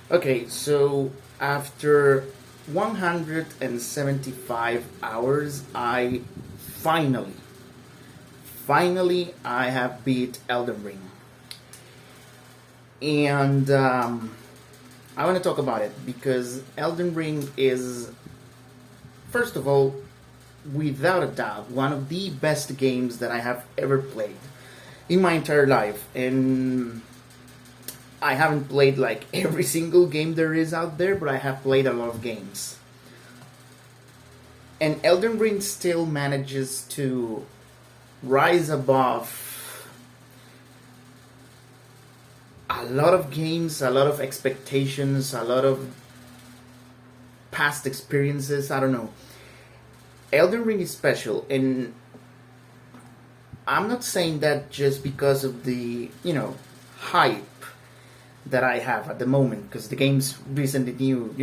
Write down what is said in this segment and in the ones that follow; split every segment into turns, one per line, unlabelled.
Okay, so after 175 hours, I finally, I have beat Elden Ring. And I want to talk about it because Elden Ring is, first of all, without a doubt, one of the best games that I have ever played in my entire life. And I haven't played like every single game there is out there, but I have played a lot of games. And Elden Ring still manages to rise above a lot of games, a lot of expectations, a lot of past experiences. I don't know. Elden Ring is special, and I'm not saying that just because of the, hype that I have at the moment, because the game's recently new,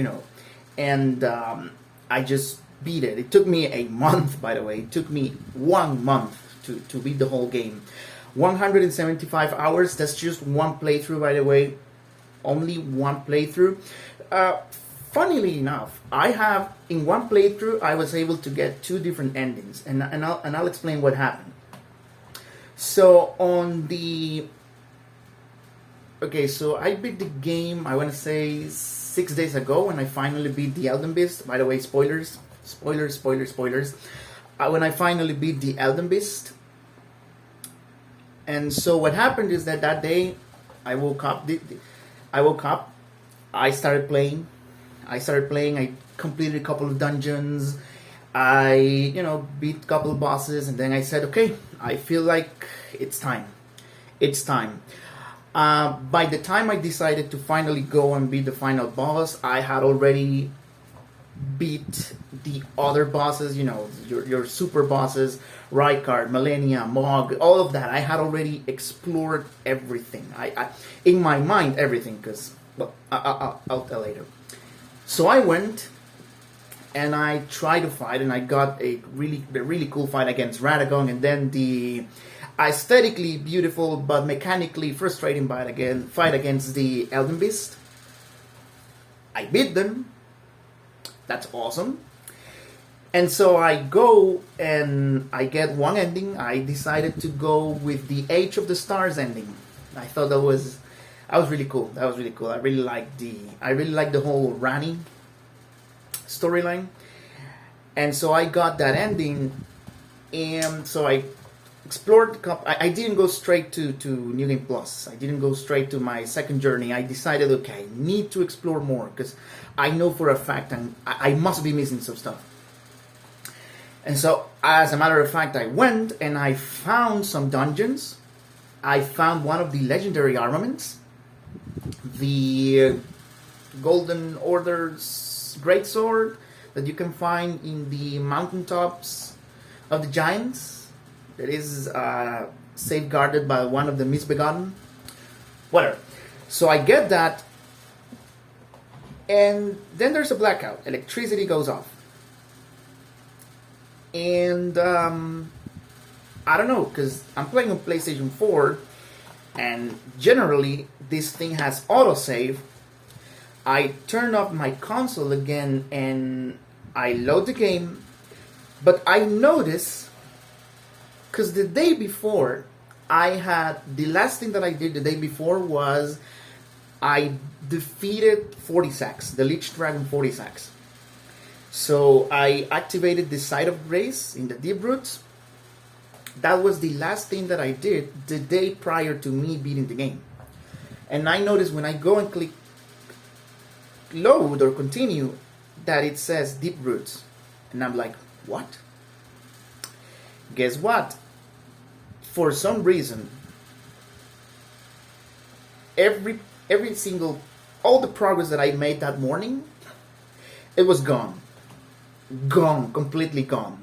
and I just beat it. It took me a month, by the way. It took me 1 month to beat the whole game. 175 hours, that's just one playthrough, by the way. Only one playthrough. Funnily enough, I have, in one playthrough, I was able to get two different endings, and I'll explain what happened. So on the Okay, so I beat the game, I want to say 6 days ago, when I finally beat the Elden Beast. By the way, spoilers. When I finally beat the Elden Beast. And so what happened is that day, I woke up, I started playing. I completed a couple of dungeons. I, beat a couple of bosses, and then I said, okay, I feel like it's time. By the time I decided to finally go and beat the final boss, I had already beat the other bosses, your super bosses, Rykard, Millennia, Mog, all of that. I had already explored everything. In my mind, everything, because, I'll tell later. So I went and I tried to fight, and I got a really cool fight against Radagon, and then the aesthetically beautiful but mechanically frustrating fight against the Elden Beast. I beat them. That's awesome. And so I go and I get one ending. I decided to go with the Age of the Stars ending. I thought that was really cool. I really liked the whole Rani storyline. And so I got that ending, and so I explored. I didn't go straight to New Game Plus. I didn't go straight to my second journey. I decided, okay, I need to explore more, because I know for a fact I must be missing some stuff. And so, as a matter of fact, I went and I found some dungeons. I found one of the legendary armaments, the Golden Order's greatsword that you can find in the mountaintops of the giants. That is safeguarded by one of the misbegotten. Whatever. So I get that, and then there's a blackout. Electricity goes off. And I don't know, because I'm playing on PlayStation 4, and generally this thing has autosave. I turn off my console again and I load the game, but I notice, because the day before, the last thing that I did the day before was I defeated 40 sacks, the Lich Dragon 40 sacks. So I activated the Site of Grace in the Deep Roots. That was the last thing that I did the day prior to me beating the game. And I noticed when I go and click load or continue, that it says Deep Roots. And I'm like, what? Guess what? For some reason, all the progress that I made that morning, it was gone. Completely gone.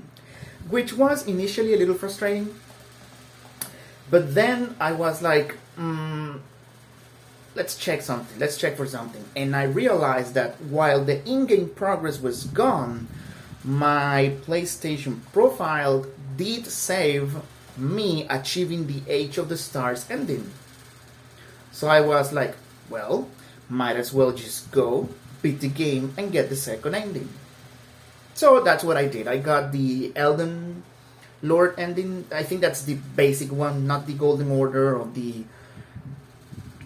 Which was initially a little frustrating. But then I was like, let's check for something. And I realized that while the in-game progress was gone, my PlayStation profile did save me achieving the Age of the Stars ending. So I was like, well, might as well just go, beat the game, and get the second ending. So that's what I did. I got the Elden Lord ending. I think that's the basic one, not the Golden Order or the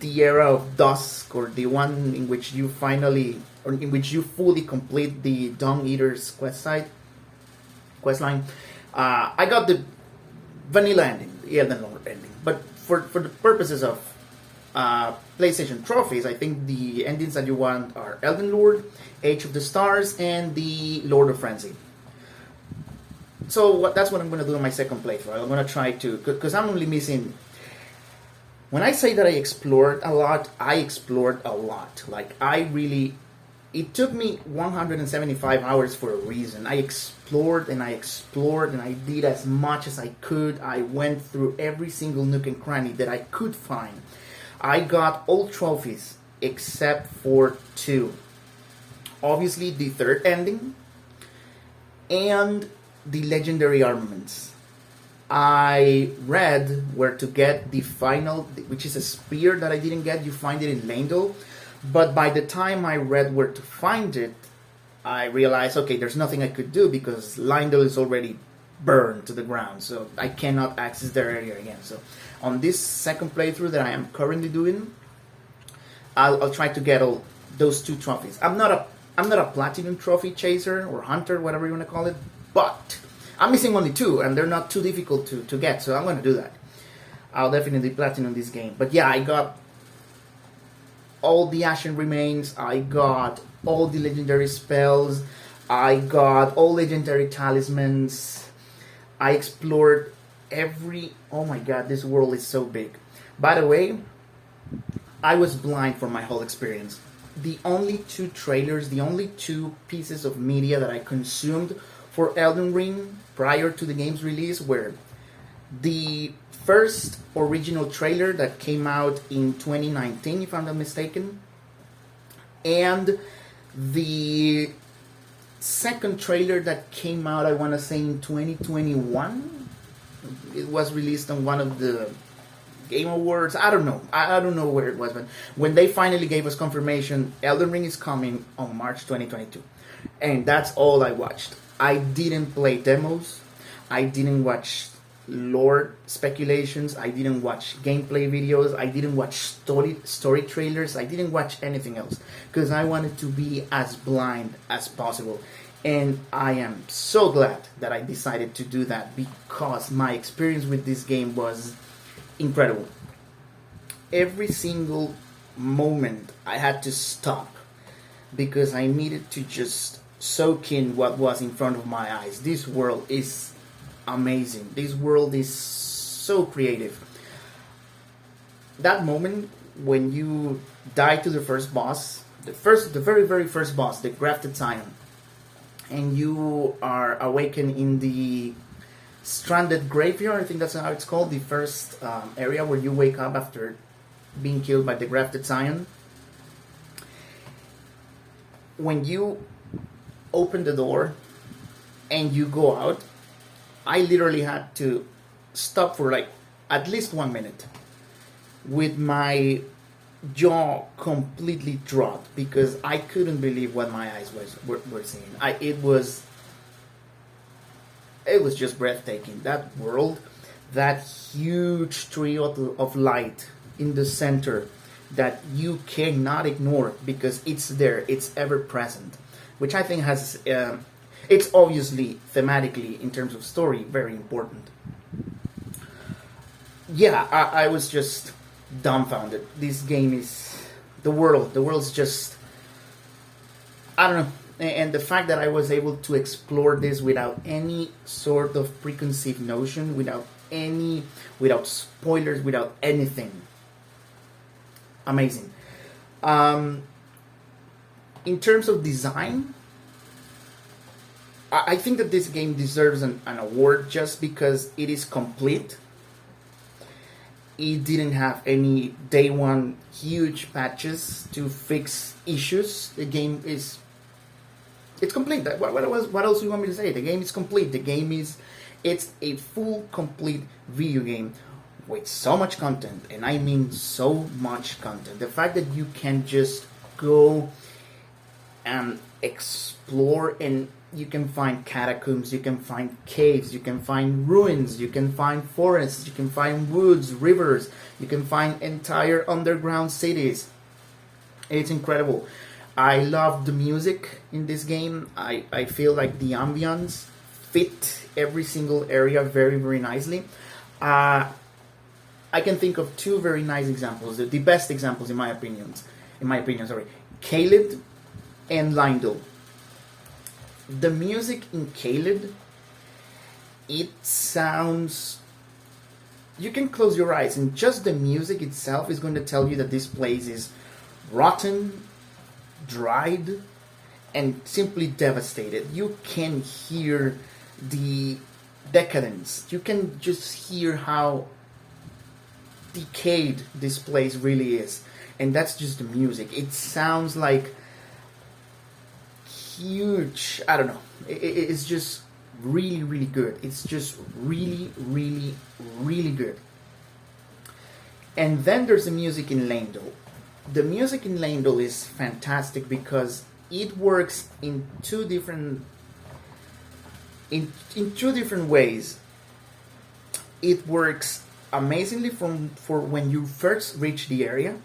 Era of Dusk, or the one in which you fully complete the Dung Eater's questline. I got the vanilla ending, the Elden Lord ending. But for the purposes of PlayStation trophies, I think the endings that you want are Elden Lord, Age of the Stars, and the Lord of Frenzy. So that's what I'm going to do in my second playthrough. I'm going to try to, because I'm only missing. When I say that I explored a lot, I explored a lot. Like, it took me 175 hours for a reason. I explored and I explored and I did as much as I could. I went through every single nook and cranny that I could find. I got all trophies except for 2. Obviously, the third ending and the legendary armaments. I read where to get the final, which is a spear that I didn't get. You find it in Lendl. But by the time I read where to find it, I realized, okay, there's nothing I could do because Lendl is already burned to the ground. So I cannot access their area again. So on this second playthrough that I am currently doing, I'll try to get all those 2 trophies. I'm not a platinum trophy chaser or hunter, whatever you want to call it, but I'm missing only 2, and they're not too difficult to get, so I'm going to do that. I'll definitely platinum this game. But yeah, I got all the Ashen Remains, I got all the legendary spells, I got all legendary talismans, I explored oh my god, this world is so big. By the way, I was blind for my whole experience. The only 2 trailers, the only 2 pieces of media that I consumed for Elden Ring prior to the game's release were the first original trailer that came out in 2019, if I'm not mistaken, and the second trailer that came out, I want to say, in 2021. It was released on one of the Game Awards. I don't know. I don't know where it was, but when they finally gave us confirmation, Elden Ring is coming on March 2022. And that's all I watched. I didn't play demos. I didn't watch lore speculations. I didn't watch gameplay videos. I didn't watch story trailers. I didn't watch anything else because I wanted to be as blind as possible. And I am so glad that I decided to do that because my experience with this game was incredible. Every single moment I had to stop because I needed to just soak in what was in front of my eyes. This world is amazing. This world is so creative. That moment when you die to the first boss, the very, very first boss, the Grafted Scion, and you are awakened in the Stranded Graveyard, I think that's how it's called, the first area where you wake up after being killed by the Grafted Scion. When you open the door and you go out, I literally had to stop for like at least 1 minute with my jaw completely dropped because I couldn't believe what my eyes were seeing. It was just breathtaking. That world, that huge tree of light in the center that you cannot ignore because it's there, it's ever present, which I think has it's obviously thematically in terms of story very important. Yeah, I was just dumbfounded. This game is the world's just, I don't know. And the fact that I was able to explore this without any sort of preconceived notion, without spoilers, without anything, amazing. In terms of design, I think that this game deserves an award just because it is complete. It didn't have any day one huge patches to fix issues. The game is, it's complete. What else do you want me to say? The game is complete. It's a full, complete video game with so much content, and I mean so much content. The fact that you can just go and explore, and you can find catacombs, you can find caves, you can find ruins, you can find forests, you can find woods, rivers, you can find entire underground cities. It's incredible. I love the music in this game. I feel like the ambience fit every single area very, very nicely. Uh, I can think of two very nice examples, the best examples in my opinion, sorry, Caled and Lindell. The music in Caled, it sounds. You can close your eyes, and just the music itself is going to tell you that this place is rotten, dried, and simply devastated. You can hear the decadence. You can just hear how decayed this place really is. And that's just the music. It sounds like huge. I don't know. It's just really, really good. It's just really, really, really good. And then there's the music in Lendl. The music in Lendl is fantastic because it works in two different ways. It works amazingly for when you first reach the area,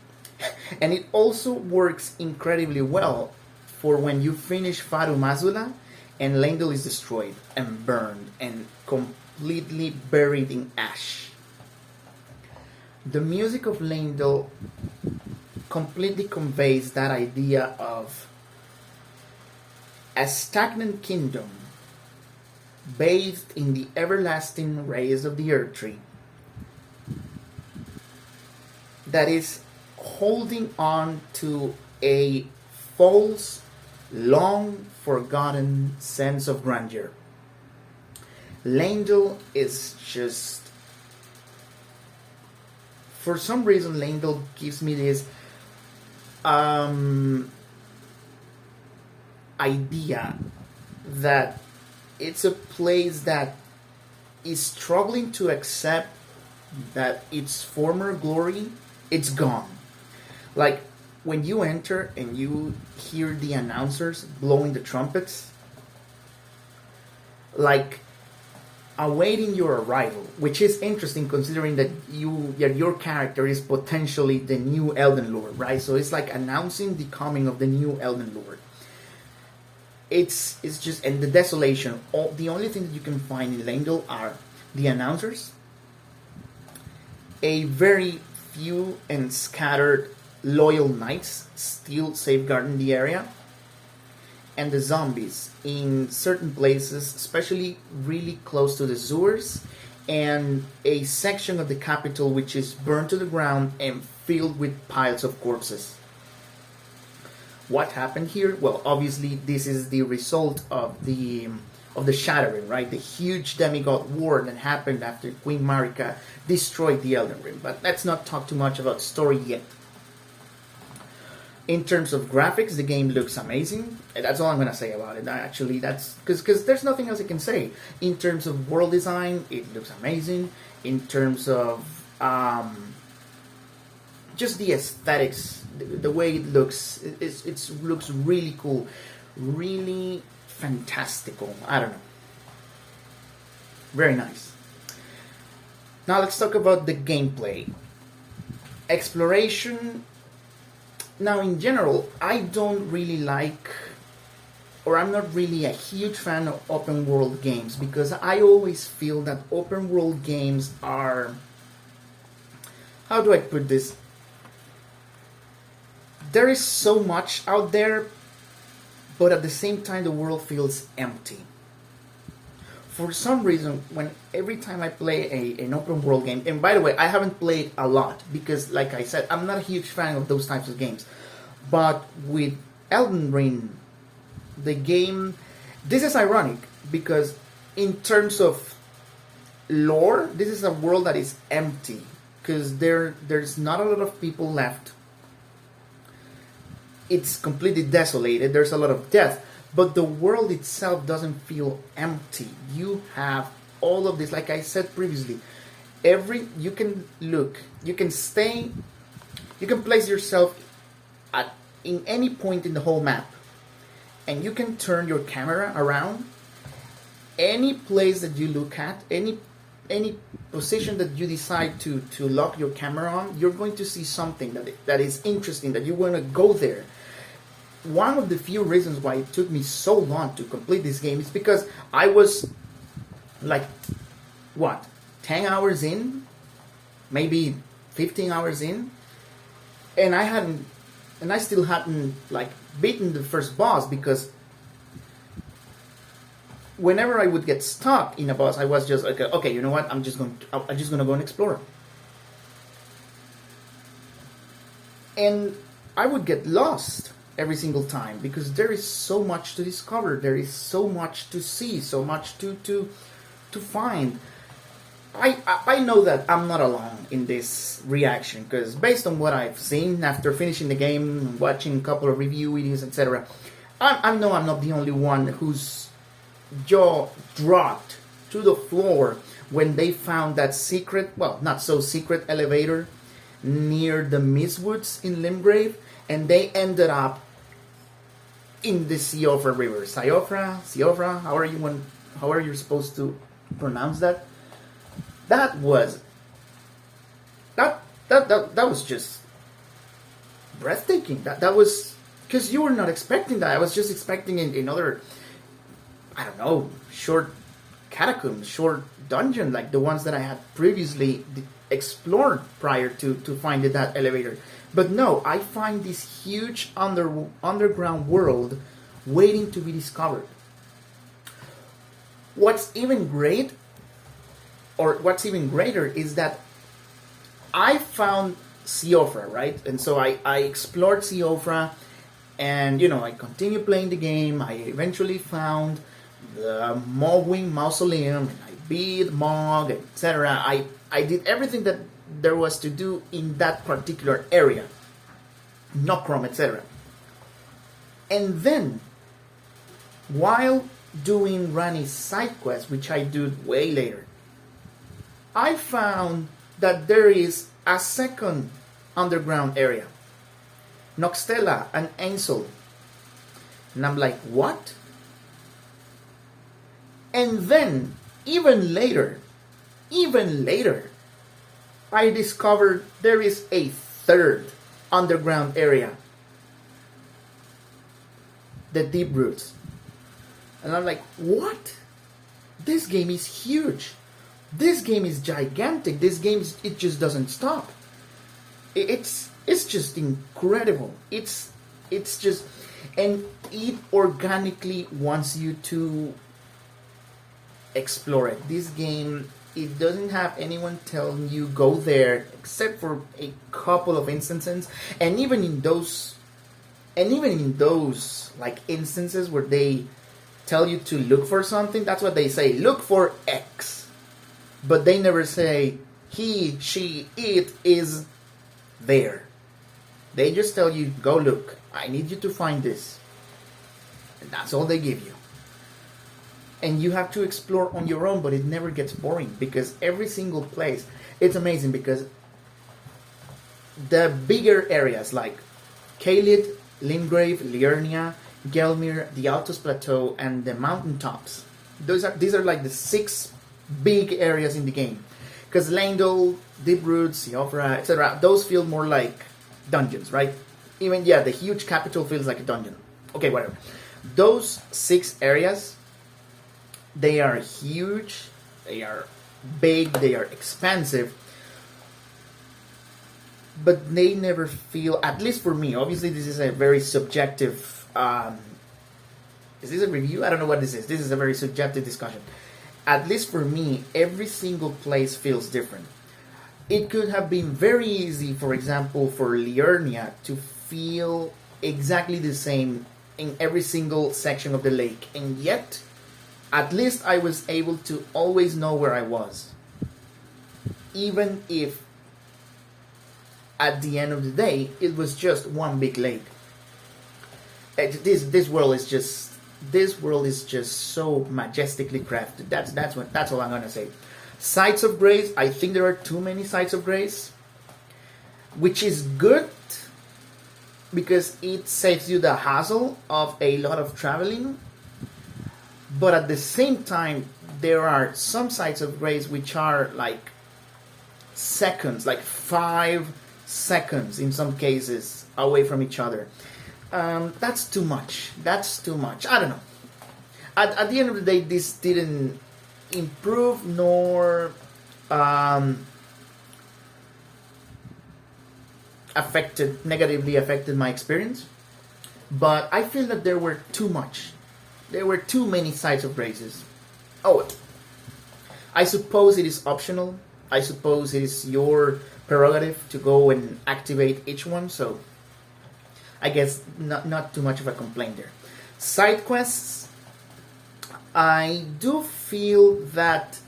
and it also works incredibly well for when you finish Faru Mazula and Lendl is destroyed and burned and completely buried in ash. The music of Lendl completely conveys that idea of a stagnant kingdom bathed in the everlasting rays of the earth tree that is holding on to a false, long forgotten sense of grandeur. Lendl is just, for some reason, Lendl gives me this idea that it's a place that is struggling to accept that its former glory, it's gone. Like when you enter and you hear the announcers blowing the trumpets, like awaiting your arrival, which is interesting considering that your character is potentially the new Elden Lord, right? So it's like announcing the coming of the new Elden Lord. It's just, and the desolation. The only thing that you can find in Lendl are the announcers, a very few and scattered loyal knights still safeguarding the area, and the zombies in certain places, especially really close to the sewers, and a section of the capital which is burned to the ground and filled with piles of corpses. What happened here? Well, obviously this is the result of the shattering, right? The huge demigod war that happened after Queen Marika destroyed the Elden Ring. But let's not talk too much about story yet. In terms of graphics, the game looks amazing. That's all I'm gonna say about it. Actually, that's because there's nothing else I can say. In terms of world design, it looks amazing. In terms of just the aesthetics, the way it looks, it looks really cool, really fantastical. I don't know. Very nice. Now let's talk about the gameplay. Exploration. Now, in general, I don't really like, or I'm not really a huge fan of open world games because I always feel that open world games are, how do I put this? There is so much out there, but at the same time the world feels empty. For some reason, every time I play an open world game, and by the way, I haven't played a lot because, like I said, I'm not a huge fan of those types of games. But with Elden Ring, the game, this is ironic because in terms of lore, this is a world that is empty because there's not a lot of people left. It's completely desolated. There's a lot of death. But the world itself doesn't feel empty. You have all of this, like I said previously. You can look, you can stay, you can place yourself at in any point in the whole map, and you can turn your camera around. Any place that you look at, any position that you decide to lock your camera on, you're going to see something that is interesting, that you want to go there. One of the few reasons why it took me so long to complete this game is because I was like, what, 10 hours in, maybe 15 hours in, and I still hadn't like beaten the first boss, because whenever I would get stuck in a boss, I was just like, okay, you know what? I'm just gonna go and explore. And I would get lost every single time, because there is so much to discover, there is so much to see, so much to find. I know that I'm not alone in this reaction, because based on what I've seen after finishing the game, watching a couple of review videos, etc., I know I'm not the only one whose jaw dropped to the floor when they found that secret, well, not so secret elevator near the Mistwoods in Limgrave, and they ended up in the Siofra River. Siofra, how are you supposed to pronounce that? That was just breathtaking. That was, because you were not expecting that. I was just expecting another, I don't know, short catacomb, short dungeon, like the ones that I had previously explored prior to finding that elevator. But no, I find this huge underground world waiting to be discovered. What's even greater is that I found Siofra, right? And so I explored Siofra, and I continued playing the game. I eventually found the Mogwing Mausoleum, and I beat Mog, etc. I did everything that there was to do in that particular area, Nokrom, etc. And then, while doing Ranni's side quest, which I do way later, I found that there is a second underground area, Noxtella and Ainsel. And I'm like, what? And then, even later, I discovered there is a third underground area, the Deep Roots. And I'm like, what? This game is huge. This game is gigantic. This game, it just doesn't stop. It's just incredible. It's just, and it organically wants you to explore it. This game, it doesn't have anyone telling you go there, except for a couple of instances, and even in those like instances where they tell you to look for something, that's what they say, look for X, but they never say he, she, it is there. They just tell you, go look, I need you to find this, and that's all they give you. And you have to explore on your own, but it never gets boring, because every single place, it's amazing, because the bigger areas like Caelid, Limgrave, Liurnia, Gelmir, the Altus Plateau, and the mountaintops, these are like the 6 big areas in the game. Because Leyndell, Deep Roots, Siofra, etc., those feel more like dungeons, right? Even, the huge capital feels like a dungeon. Okay, whatever. Those 6 areas, they are huge, they are big, they are expansive, but they never feel, at least for me, obviously this is a very subjective, is this a review? I don't know what this is. This is a very subjective discussion. At least for me, every single place feels different. It could have been very easy, for example, for Liurnia to feel exactly the same in every single section of the lake, and yet at least I was able to always know where I was. Even if at the end of the day it was just one big lake. This world is just so majestically crafted. That's all I'm gonna say. Sites of Grace, I think there are too many Sites of Grace, which is good because it saves you the hassle of a lot of traveling, but at the same time there are some sites of grace which are like seconds, like 5 seconds in some cases away from each other. That's too much. That's too much. I don't know. At the end of the day, this didn't improve nor negatively affected my experience. But I feel that there were too much. There were too many sites of graces. Oh, I suppose it is optional. I suppose it is your prerogative to go and activate each one. So I guess not too much of a complaint there. Side quests, I do feel that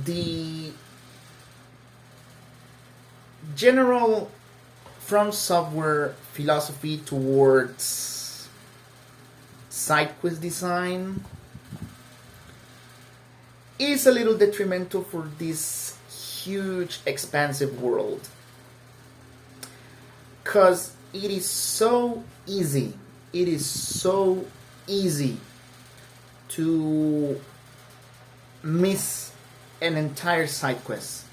the general From Software philosophy towards side quest design is a little detrimental for this huge expansive world, because it is so easy to miss an entire side quest.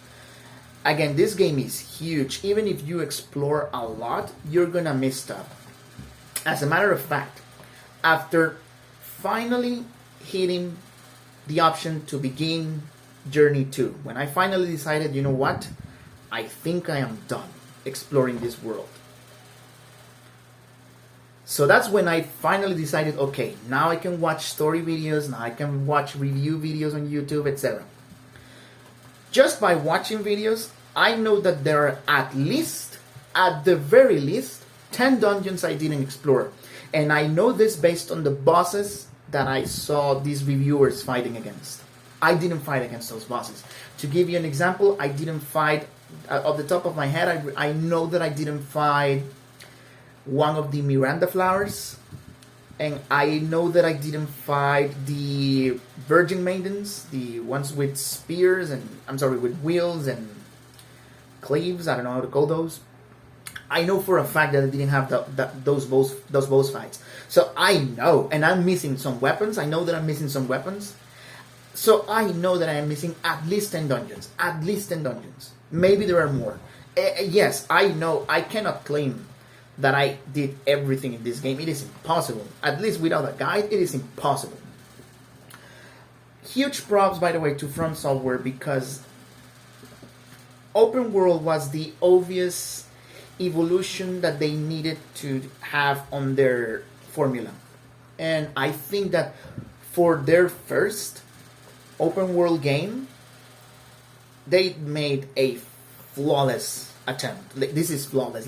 Again, this game is huge. Even if you explore a lot, you're gonna miss stuff. As a matter of fact, after finally hitting the option to begin Journey 2, when I finally decided, you know what, I think I am done exploring this world. So that's when I finally decided, okay, now I can watch story videos, now I can watch review videos on YouTube, etc. Just by watching videos, I know that there are at the very least, 10 dungeons I didn't explore. And I know this based on the bosses that I saw these reviewers fighting against. I didn't fight against those bosses. To give you an example, I didn't fight, off the top of my head, I know that I didn't fight one of the Miranda flowers. And I know that I didn't fight the Virgin Maidens, the ones with spears and, with wheels and cleaves, I don't know how to call those. I know for a fact that I didn't have those boss fights. So I know, and I'm missing some weapons. I know that I'm missing some weapons. So I know that I am missing at least 10 dungeons. At least 10 dungeons. Maybe there are more. Yes, I know. I cannot claim that I did everything in this game. It is impossible. At least without a guide, it is impossible. Huge props, by the way, to From Software, because open world was the obvious evolution that they needed to have on their formula. And I think that for their first open world game, they made a flawless attempt. This is flawless.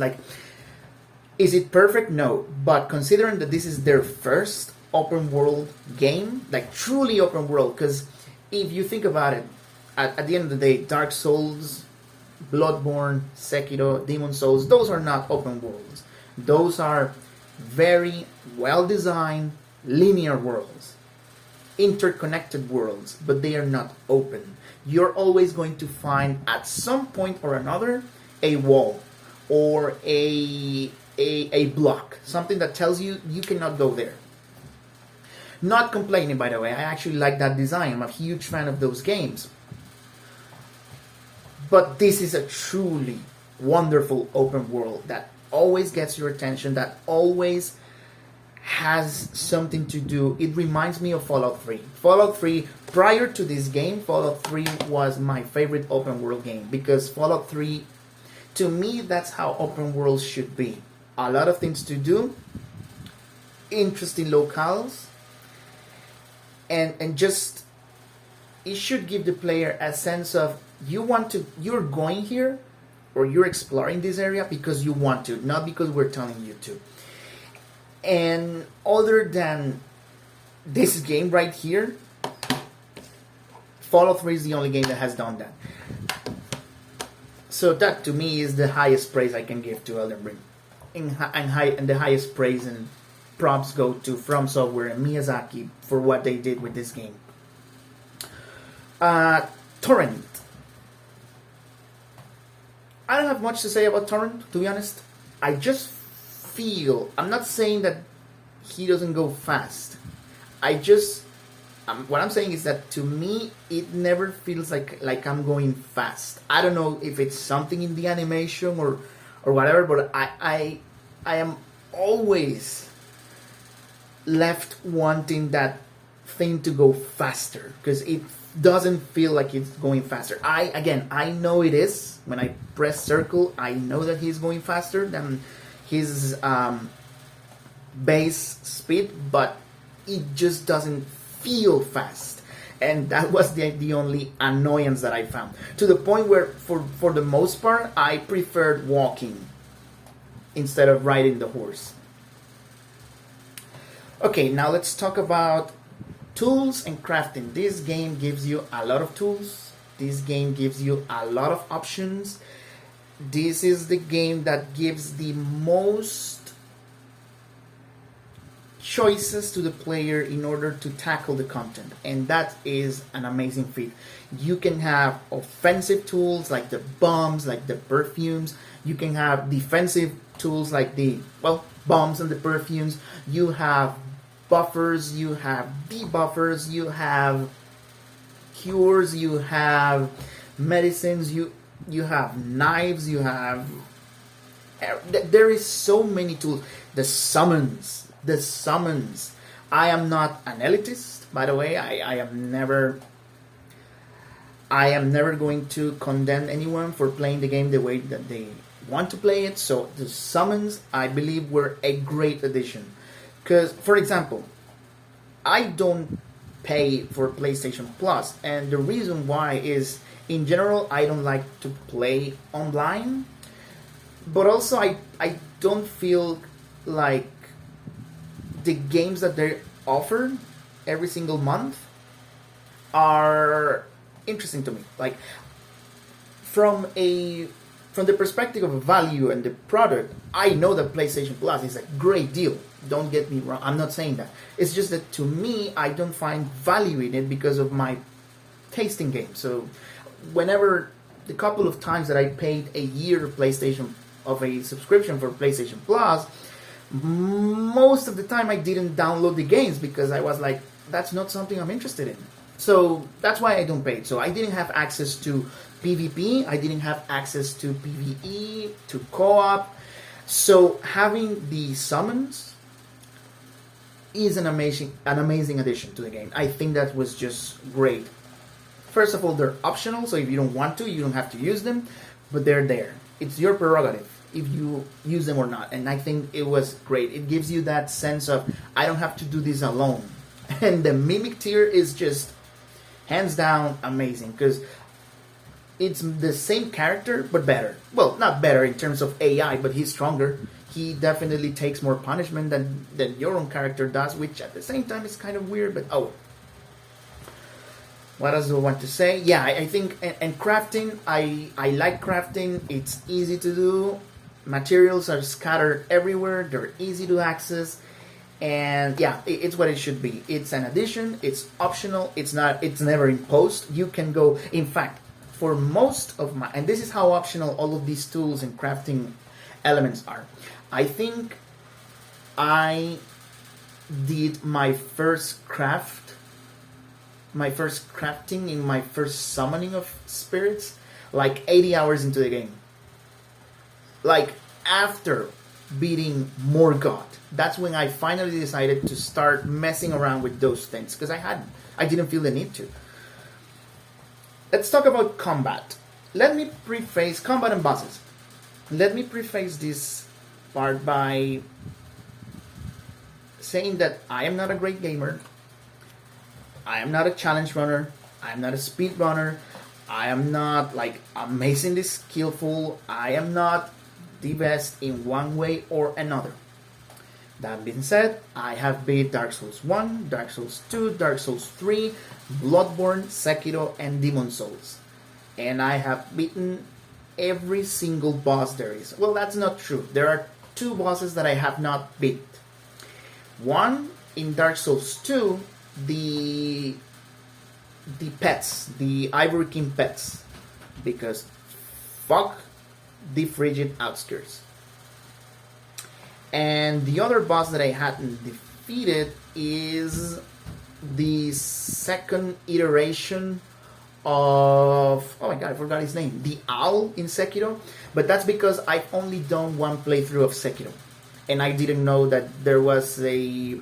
Is it perfect? No. But considering that this is their first open world game, truly open world, because if you think about it, at the end of the day, Dark Souls, Bloodborne, Sekiro, Demon Souls, those are not open worlds. Those are very well designed linear worlds, interconnected worlds, but they are not open. You're always going to find at some point or another a wall or a block, something that tells you you cannot go there. Not complaining, by the way. I actually like that design. I'm a huge fan of those games. But this is a truly wonderful open world that always gets your attention, that always has something to do. It reminds me of Fallout 3. Fallout 3, prior to this game, Fallout 3 was my favorite open world game, because Fallout 3, to me, that's how open worlds should be. A lot of things to do, interesting locales, and just, it should give the player a sense of you're going here or you're exploring this area because you want to, not because we're telling you to. And other than this game right here, Fallout 3 is the only game that has done that. So that to me is the highest praise I can give to Elden Ring. And the highest praise and props go to From Software and Miyazaki for what they did with this game. Torrent. I don't have much to say about Torrent, to be honest. I just feel. I'm not saying that he doesn't go fast. I just what I'm saying is that to me it never feels like I'm going fast. I don't know if it's something in the animation or whatever, but I am always left wanting that thing to go faster because it doesn't feel like it's going faster. I know it is. When I press circle, I know that he's going faster than his base speed, but it just doesn't feel fast. And that was the only annoyance that I found. To the point where, for the most part, I preferred walking instead of riding the horse. Okay, now let's talk about tools and crafting. This game gives you a lot of tools. This game gives you a lot of options. This is the game that gives the most choices to the player in order to tackle the content, and that is an amazing feat. You can have offensive tools like the bombs, like the perfumes. You can have defensive tools like the bombs and the perfumes. You have buffers, you have debuffers, you have cures, you have medicines, you have knives, you have there is so many tools. The summons. I am not an elitist, by the way. I am never going to condemn anyone for playing the game the way that they want to play it. So the summons, I believe, were a great addition. Because, for example, I don't pay for PlayStation Plus, and the reason why is, in general, I don't like to play online, but also I don't feel like the games that they offer every single month are interesting to me. Like, from the perspective of value and the product, I know that PlayStation Plus is a great deal. Don't get me wrong. I'm not saying that. It's just that to me, I don't find value in it because of my taste in games. So whenever the couple of times that I paid a year of a subscription for PlayStation Plus, most of the time I didn't download the games because I was like, that's not something I'm interested in. So that's why I don't pay. So I didn't have access to PvP, I didn't have access to PvE, to co-op. So having the summons is an amazing addition to the game. I think that was just great. First of all, they're optional, so if you don't want to, you don't have to use them, but they're there. It's your prerogative if you use them or not, and I think it was great. It gives you that sense of, I don't have to do this alone. And the Mimic tier is just hands down amazing, because it's the same character, but better. Well, not better in terms of AI, but he's stronger. He definitely takes more punishment than your own character does, which at the same time is kind of weird, but oh. What else do I want to say? Yeah, I think, and crafting, I like crafting. It's easy to do. Materials are scattered everywhere. They're easy to access. And yeah, it's what it should be. It's an addition. It's optional. It's never imposed. You can go, in fact, for most of my, and this is how optional all of these tools and crafting elements are. I think I did my first crafting in my first summoning of spirits like 80 hours into the game. Like after beating Morgoth. That's when I finally decided to start messing around with those things, because I didn't feel the need to. Let's talk about combat. Let me preface combat and bosses. Let me preface this part by saying that I am not a great gamer. I am not a challenge runner. I am not a speed runner. I am not like amazingly skillful. I am not the best in one way or another. That being said, I have beat Dark Souls 1, Dark Souls 2, Dark Souls 3, Bloodborne, Sekiro, and Demon Souls. And I have beaten every single boss there is. Well, that's not true. There are 2 bosses that I have not beat. One, in Dark Souls 2, the pets, the Ivory King pets. Because fuck the frigid outskirts. And the other boss that I hadn't defeated is the second iteration of, oh my god, I forgot his name, the owl in Sekiro. But that's because I've only done one playthrough of Sekiro, and I didn't know that there was a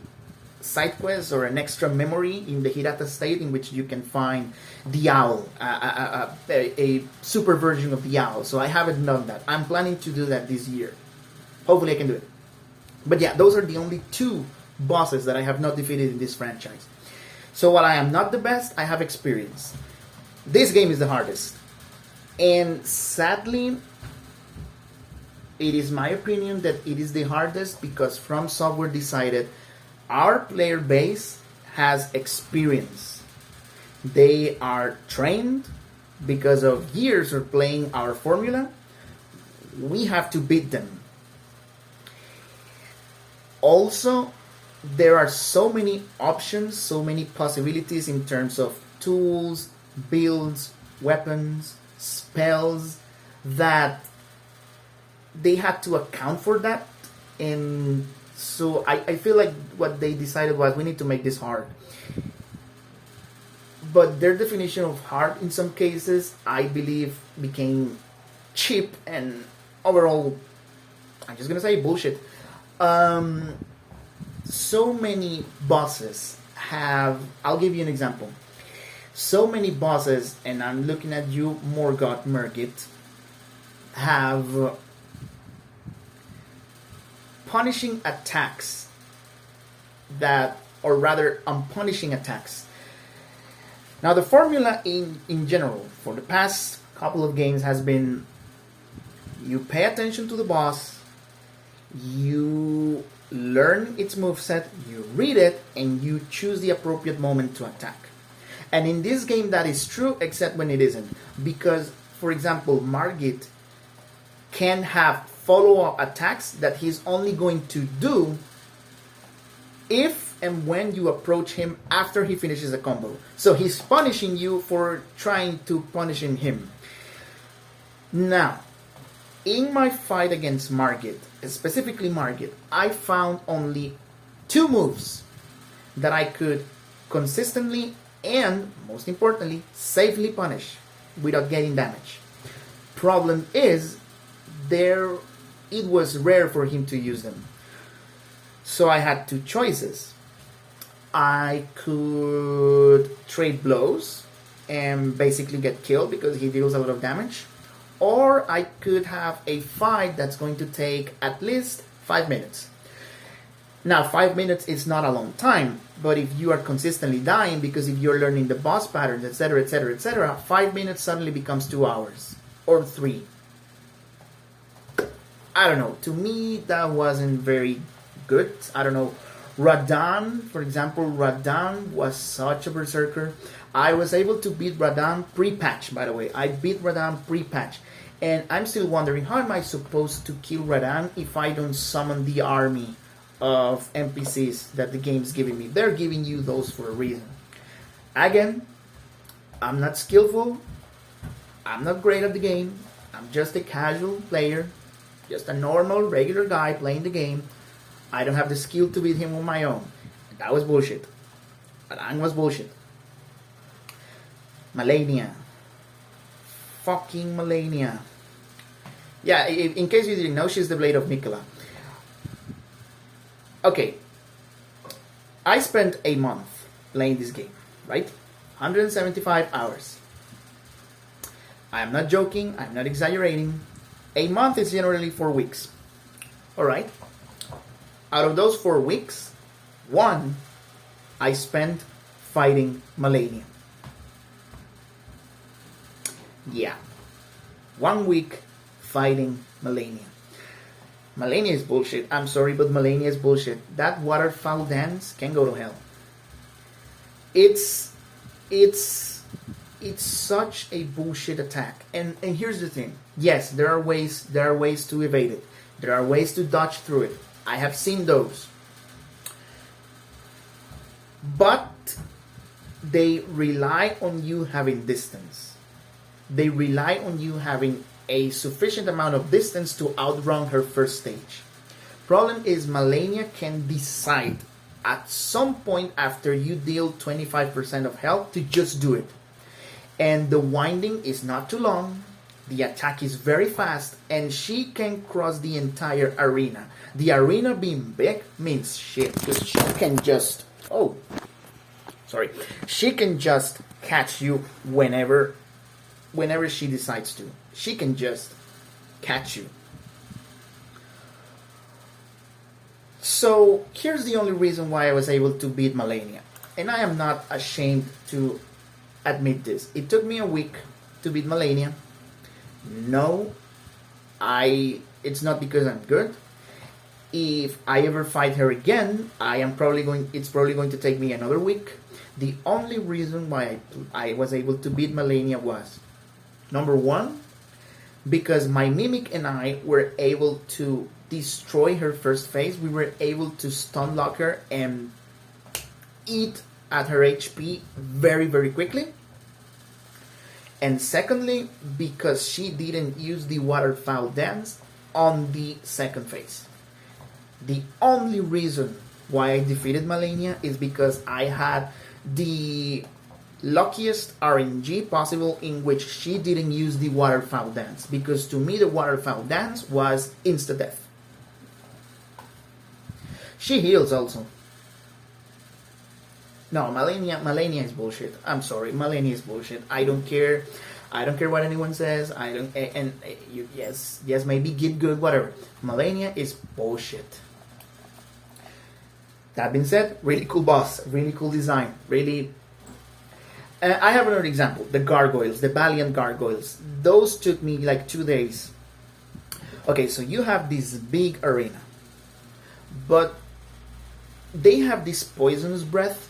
side quest or an extra memory in the Hirata state in which you can find the owl, a super version of the owl. So I haven't done that. I'm planning to do that this year. Hopefully I can do it. But yeah, those are the only two bosses that I have not defeated in this franchise. So while I am not the best, I have experience. This game is the hardest. And sadly, it is my opinion that it is the hardest because From Software decided our player base has experience. They are trained because of years of playing our formula. We have to beat them. Also, there are so many options, so many possibilities in terms of tools, builds, weapons, spells, that they had to account for that. And so I feel like what they decided was, we need to make this hard. But their definition of hard in some cases, I believe, became cheap and overall, I'm just gonna say, bullshit. So many bosses have, I'll give you an example. So many bosses, and I'm looking at you, Morgoth Mergit, have punishing attacks that, or rather unpunishing attacks. Now the formula in general for the past couple of games has been, you pay attention to the boss, you learn its moveset, you read it, and you choose the appropriate moment to attack. And in this game that is true, except when it isn't. Because, for example, Margit can have follow-up attacks that he's only going to do if and when you approach him after he finishes a combo. So he's punishing you for trying to punish him. Now, in my fight against Margit, specifically Margit, I found only two moves that I could consistently and, most importantly, safely punish without getting damage. Problem is, it was rare for him to use them. So I had two choices. I could trade blows and basically get killed because he deals a lot of damage. Or I could have a fight that's going to take at least 5 minutes. Now, 5 minutes is not a long time, but if you are consistently dying, because if you're learning the boss patterns, etc., etc., etc., 5 minutes suddenly becomes 2 hours or 3. I don't know. To me, that wasn't very good. I don't know. Radan, for example, Radan was such a berserker. I was able to beat Radan pre-patch, by the way. I beat Radan pre-patch. And I'm still wondering, how am I supposed to kill Radan if I don't summon the army of NPCs that the game's giving me? They're giving you those for a reason. Again, I'm not skillful. I'm not great at the game. I'm just a casual player. Just a normal, regular guy playing the game. I don't have the skill to beat him on my own. That was bullshit. Radan was bullshit. Malenia. Fucking Malenia. Yeah, in case you didn't know, she's the Blade of Mikola. Okay. I spent a month playing this game, right? 175 hours. I am not joking, I'm not exaggerating. A month is generally 4 weeks. Alright? Out of those 4 weeks, one I spent fighting Malenia. Yeah. 1 week fighting Malenia. Malenia is bullshit. I'm sorry, but Malenia is bullshit. That waterfowl dance can go to hell. It's such a bullshit attack. And here's the thing. Yes, there are ways to evade it. There are ways to dodge through it. I have seen those. But they rely on you having distance. They rely on you having a sufficient amount of distance to outrun her first stage. Problem is, Malenia can decide at some point after you deal 25% of health to just do it. And the winding is not too long, the attack is very fast, and she can cross the entire arena. The arena being big means shit, because she can just, she can just catch you whenever she decides to. She can just catch you. So here's the only reason why I was able to beat Malenia. And I am not ashamed to admit this. It took me a week to beat Malenia. No, it's not because I'm good. If I ever fight her again, it's probably going to take me another week. The only reason why I was able to beat Malenia was, number one, because my Mimic and I were able to destroy her first phase. We were able to stun lock her and eat at her HP very, very quickly. And secondly, because she didn't use the waterfowl dance on the second phase. The only reason why I defeated Malenia is because I had the luckiest RNG possible in which she didn't use the waterfowl dance. Because to me, the waterfowl dance was insta-death. She heals also. No, Malenia is bullshit. I'm sorry, Malenia is bullshit. I don't care what anyone says. Yes, maybe get good, whatever. Malenia is bullshit. That being said, really cool boss, really cool design, really. I have another example: the gargoyles, the Valiant gargoyles. Those took me like 2 days. Okay, so you have this big arena, but they have this poisonous breath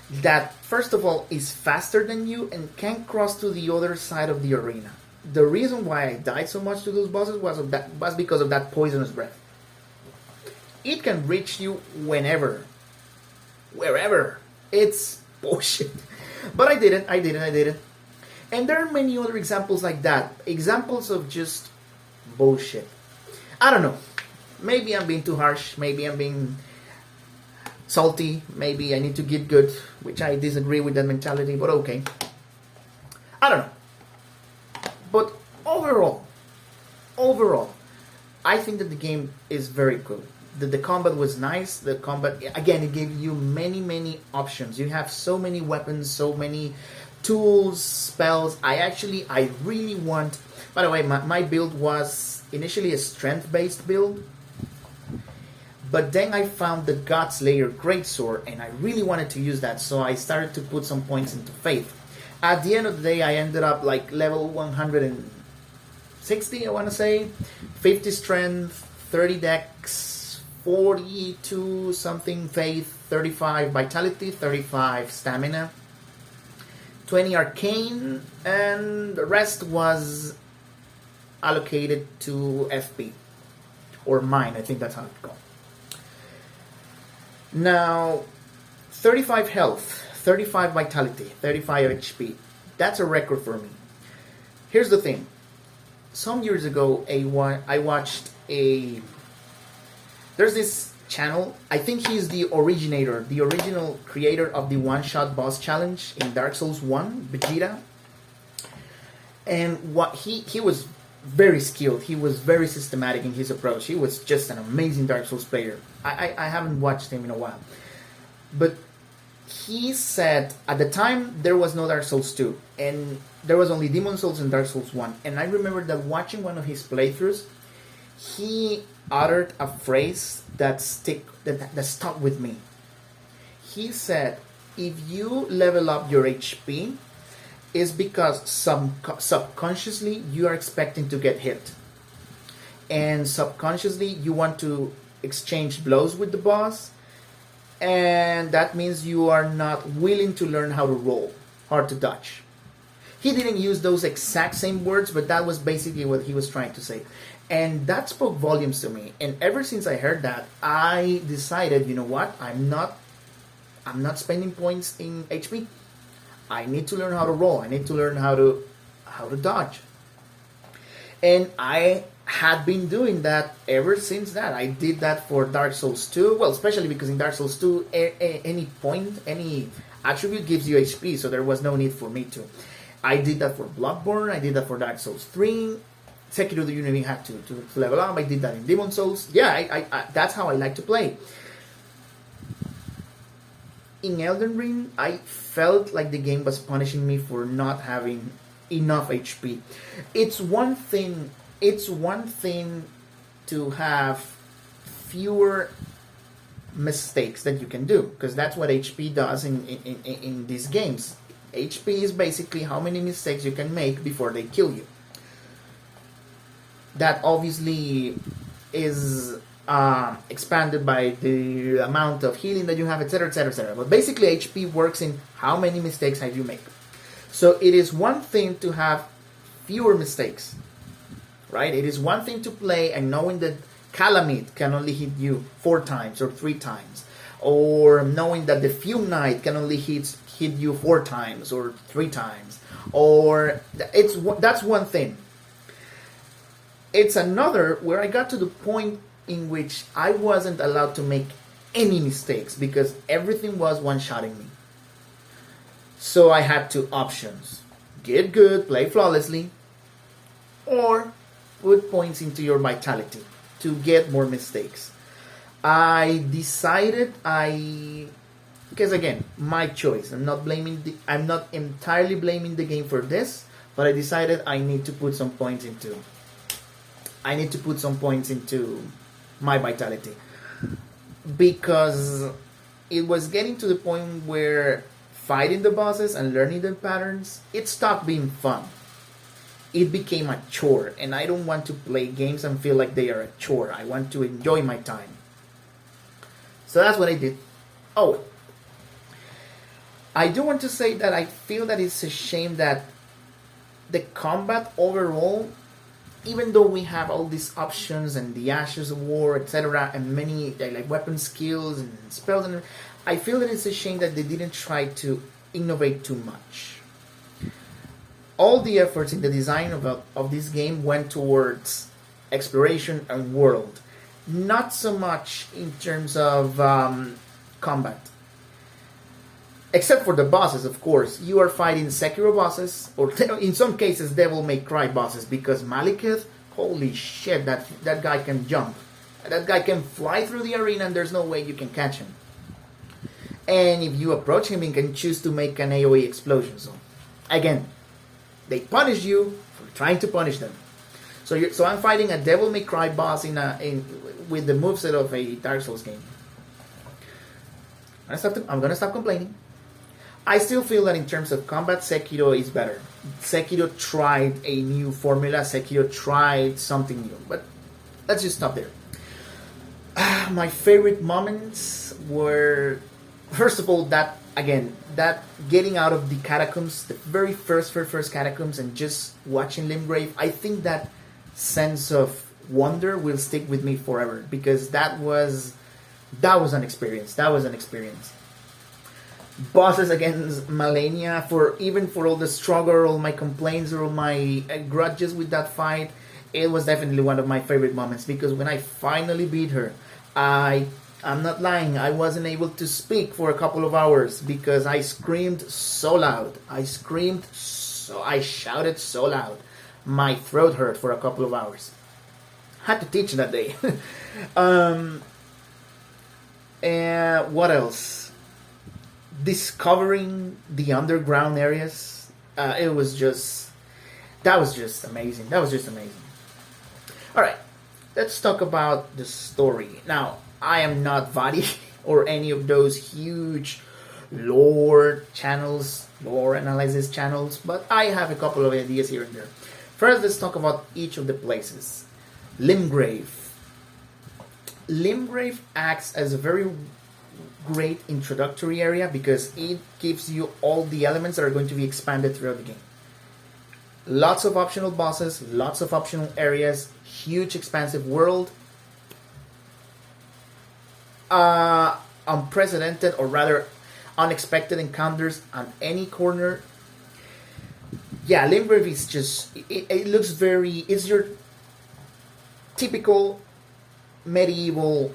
that, first of all, is faster than you and can cross to the other side of the arena. The reason why I died so much to those bosses was because of that poisonous breath. It can reach you whenever, wherever. It's bullshit. But I did it. And there are many other examples like that. Examples of just bullshit. I don't know. Maybe I'm being too harsh. Maybe I'm being salty. Maybe I need to get good, which I disagree with that mentality, but okay. I don't know. But overall, I think that the game is very cool. The combat was nice. The combat, again, it gave you many options. You have so many weapons, so many tools, spells. I really want... By the way, my build was initially a strength-based build. But then I found the Godslayer Greatsword, and I really wanted to use that, so I started to put some points into Faith. At the end of the day, I ended up like level 160, I want to say. 50 Strength, 30 Dex, 42 something Faith, 35 Vitality, 35 Stamina, 20 Arcane, and the rest was allocated to FP. Or mine, I think that's how it goes. Now, 35 health, 35 vitality, 35 HP. That's a record for me. Here's the thing. Some years ago, I watched a... There's this channel. I think he's the original creator of the one-shot boss challenge in Dark Souls 1, Vegeta. And what he was very skilled. He was very systematic in his approach. He was just an amazing Dark Souls player. I haven't watched him in a while. But he said, at the time, there was no Dark Souls 2. And there was only Demon Souls and Dark Souls 1. And I remember that watching one of his playthroughs, he uttered a phrase that stuck with me. He said, if you level up your HP, is because subconsciously you are expecting to get hit. And subconsciously you want to exchange blows with the boss. And that means you are not willing to learn how to roll, how to dodge. He didn't use those exact same words, but that was basically what he was trying to say. And that spoke volumes to me. And ever since I heard that, I decided, you know what? I'm not spending points in HP. I need to learn how to roll. I need to learn how to dodge. And I had been doing that ever since that. I did that for Dark Souls 2. Well, especially because in Dark Souls 2, any point, any attribute gives you HP, so there was no need for me to. I did that for Bloodborne. I did that for Dark Souls 3. Sekiro, you even had to level up. I did that in Demon Souls. Yeah, that's how I like to play. In Elden Ring, I felt like the game was punishing me for not having enough HP. It's one thing. It's one thing to have fewer mistakes that you can do, because that's what HP does in these games. HP is basically how many mistakes you can make before they kill you. That obviously is expanded by the amount of healing that you have, etc., etc., etc. But basically, HP works in how many mistakes have you make. So it is one thing to have fewer mistakes, right? It is one thing to play and knowing that Calamite can only hit you 4 times or 3 times, or knowing that the Fume Knight can only hit you 4 times or 3 times, or that's one thing. It's another where I got to the point in which I wasn't allowed to make any mistakes because everything was one-shotting me. So I had 2 options: get good, play flawlessly, or put points into your vitality to get more mistakes. I decided because again, my choice. I'm not entirely blaming the game for this, but I decided I need to put some points into my vitality, because it was getting to the point where fighting the bosses and learning the patterns, it stopped being fun. It became a chore, and I don't want to play games and feel like they are a chore. I want to enjoy my time. So that's what I did. Oh, I do want to say that I feel that it's a shame that the combat overall, even though we have all these options and the Ashes of War, etc., and many like weapon skills and spells, and I feel that it's a shame that they didn't try to innovate too much. All the efforts in the design of this game went towards exploration and world, not so much in terms of combat. Except for the bosses, of course. You are fighting Sekiro bosses, or in some cases Devil May Cry bosses, because Malekith, holy shit, that guy can jump. That guy can fly through the arena and there's no way you can catch him. And if you approach him, he can choose to make an AoE explosion. So, again, they punish you for trying to punish them. So I'm fighting a Devil May Cry boss with the moveset of a Dark Souls game. I'm gonna stop complaining. I still feel that in terms of combat, Sekiro is better. Sekiro tried a new formula. Sekiro tried something new. But let's just stop there. My favorite moments were, first of all, that getting out of the catacombs, the very first catacombs, and just watching Limgrave. I think that sense of wonder will stick with me forever, because that was an experience. Bosses against Malenia, for all the struggle, all my complaints, or all my grudges with that fight, it was definitely one of my favorite moments, because when I finally beat her, I'm not lying, I wasn't able to speak for a couple of hours because I screamed so loud. I shouted so loud. My throat hurt for a couple of hours. Had to teach that day. And what else? Discovering the underground areas. That was just amazing. Alright, let's talk about the story. Now, I am not Vadi or any of those huge lore analysis channels, but I have a couple of ideas here and there. First, let's talk about each of the places. Limgrave. Limgrave acts as a very great introductory area because it gives you all the elements that are going to be expanded throughout the game. Lots of optional bosses, lots of optional areas, huge expansive world, unprecedented, or rather unexpected encounters on any corner. Yeah, Limgrave is just, it looks very, typical medieval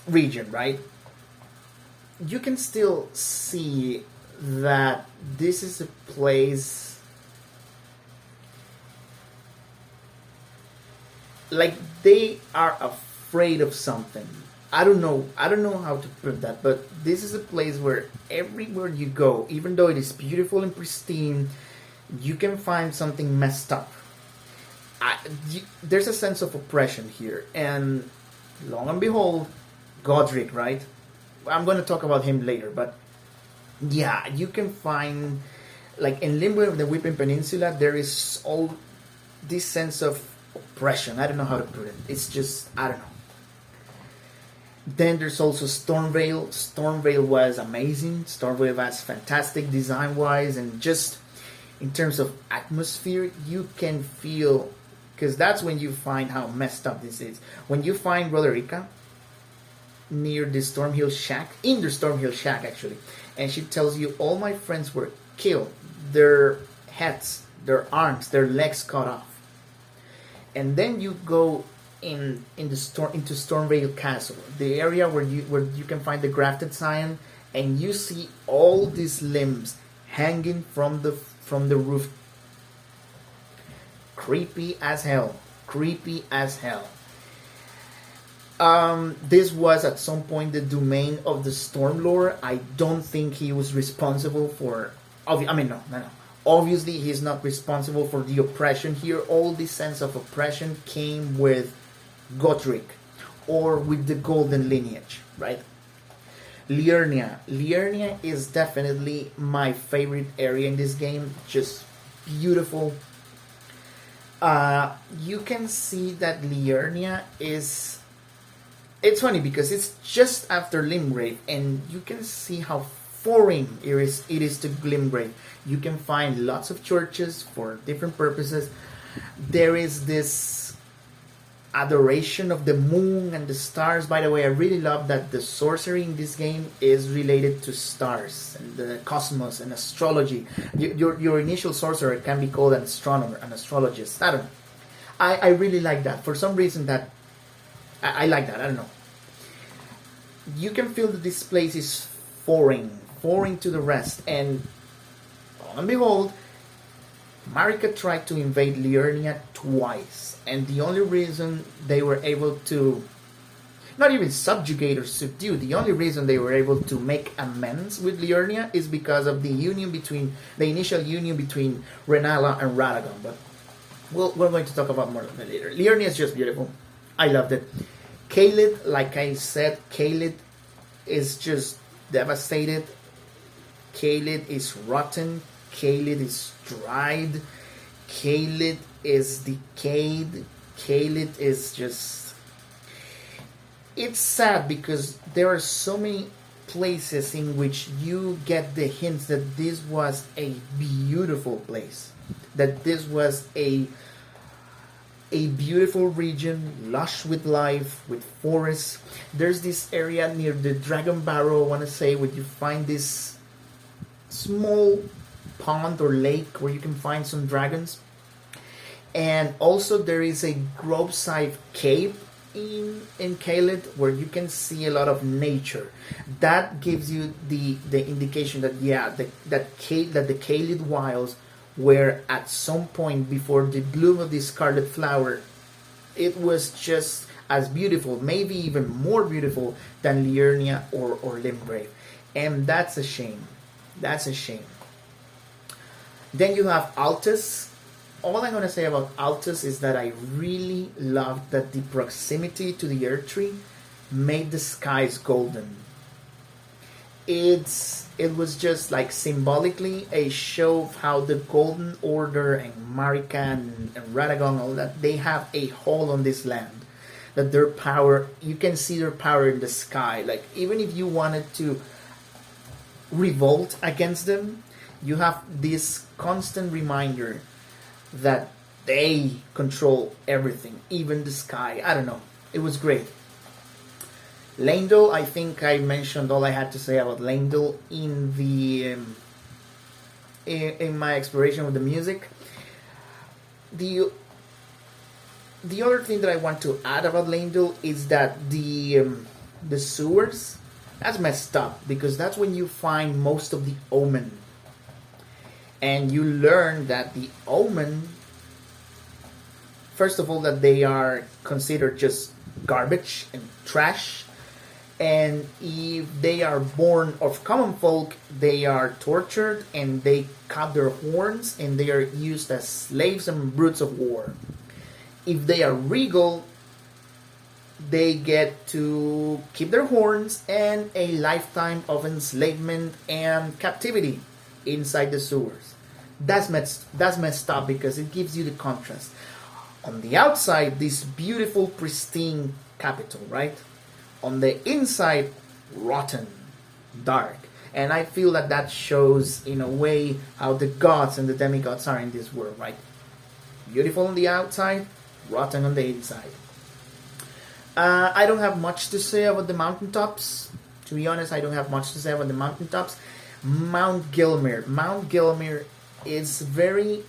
region, right? You can still see that this is a place like they are afraid of something. I don't know how to put that, but this is a place where everywhere you go, even though it is beautiful and pristine, you can find something messed up. There's a sense of oppression here, and long and behold, Godric, right? I'm going to talk about him later, but yeah, you can find, like in Limbo of the Weeping Peninsula, there is all this sense of oppression. I don't know how to put it. It's just, I don't know. Then there's also Stormvale. Stormvale was amazing. Stormvale was fantastic design-wise, and just in terms of atmosphere, you can feel, because that's when you find how messed up this is. When you find Roderica near the Stormhill Shack, in the Stormhill Shack actually, and she tells you, all my friends were killed, their heads, their arms, their legs cut off. And then you go into Stormvale Castle, the area where you can find the grafted scion, and you see all these limbs hanging from the roof. Creepy as hell. Creepy as hell. This was at some point the domain of the Stormlord. I don't think he was responsible for. No. Obviously, he's not responsible for the oppression here. All this sense of oppression came with Godric, or with the Golden Lineage, right? Liurnia. Liurnia is definitely my favorite area in this game. Just beautiful. You can see that Liurnia is... It's funny because it's just after Limgrave, and you can see how foreign it is to Limgrave. You can find lots of churches for different purposes. There is this adoration of the moon and the stars. By the way, I really love that the sorcery in this game is related to stars and the cosmos and astrology. Your initial sorcerer can be called an astronomer, an astrologist. I don't know. I really like that. For some reason that I like that. I don't know. You can feel that this place is foreign to the rest. And lo and behold, Marika tried to invade Liurnia twice. And the only reason they were able to, not even subjugate or subdue, the only reason they were able to make amends with Liurnia is because of the initial union between Renala and Radagon. But we're going to talk about more of that later. Liurnia is just beautiful. I loved it. Caelid, like I said, Caelid is just devastated. Caelid is rotten. Caelid is dried. Caelid is decayed. Caelid is just... It's sad because there are so many places in which you get the hints that this was a beautiful place. That this was a beautiful region, lush with life, with forests. There's this area near the Dragon Barrow, I want to say, where you find this small pond or lake where you can find some dragons. And also there is a Groveside cave in Caelid where you can see a lot of nature. That gives you the indication that the Caelid Wilds where at some point before the bloom of the scarlet flower, it was just as beautiful, maybe even more beautiful than Liurnia or Limgrave. And that's a shame. That's a shame. Then you have Altus. All I'm going to say about Altus is that I really loved that the proximity to the Earth Tree made the skies golden. It was just like symbolically a show of how the Golden Order and Marika and Radagon, all that, they have a hold on this land. That their power, you can see their power in the sky. Like even if you wanted to revolt against them, you have this constant reminder that they control everything, even the sky. I don't know. It was great. Leyndell, I think I mentioned all I had to say about Leyndell in the in my exploration with the music. The the other thing that I want to add about Landel is that the sewers, that's messed up because that's when you find most of the omen, and you learn that the omen, first of all, that they are considered just garbage and trash, and if they are born of common folk, they are tortured and they cut their horns and they are used as slaves and brutes of war. If they are regal, they get to keep their horns and a lifetime of enslavement and captivity inside the sewers. That's messed up because it gives you the contrast. On the outside, this beautiful, pristine capital, right? On the inside, rotten, dark. And I feel that that shows, in a way, how the gods and the demigods are in this world, right? Beautiful on the outside, rotten on the inside. I don't have much to say about the mountaintops. To be honest, I don't have much to say about the mountaintops. Mount Gilmere. Mount Gilmere is very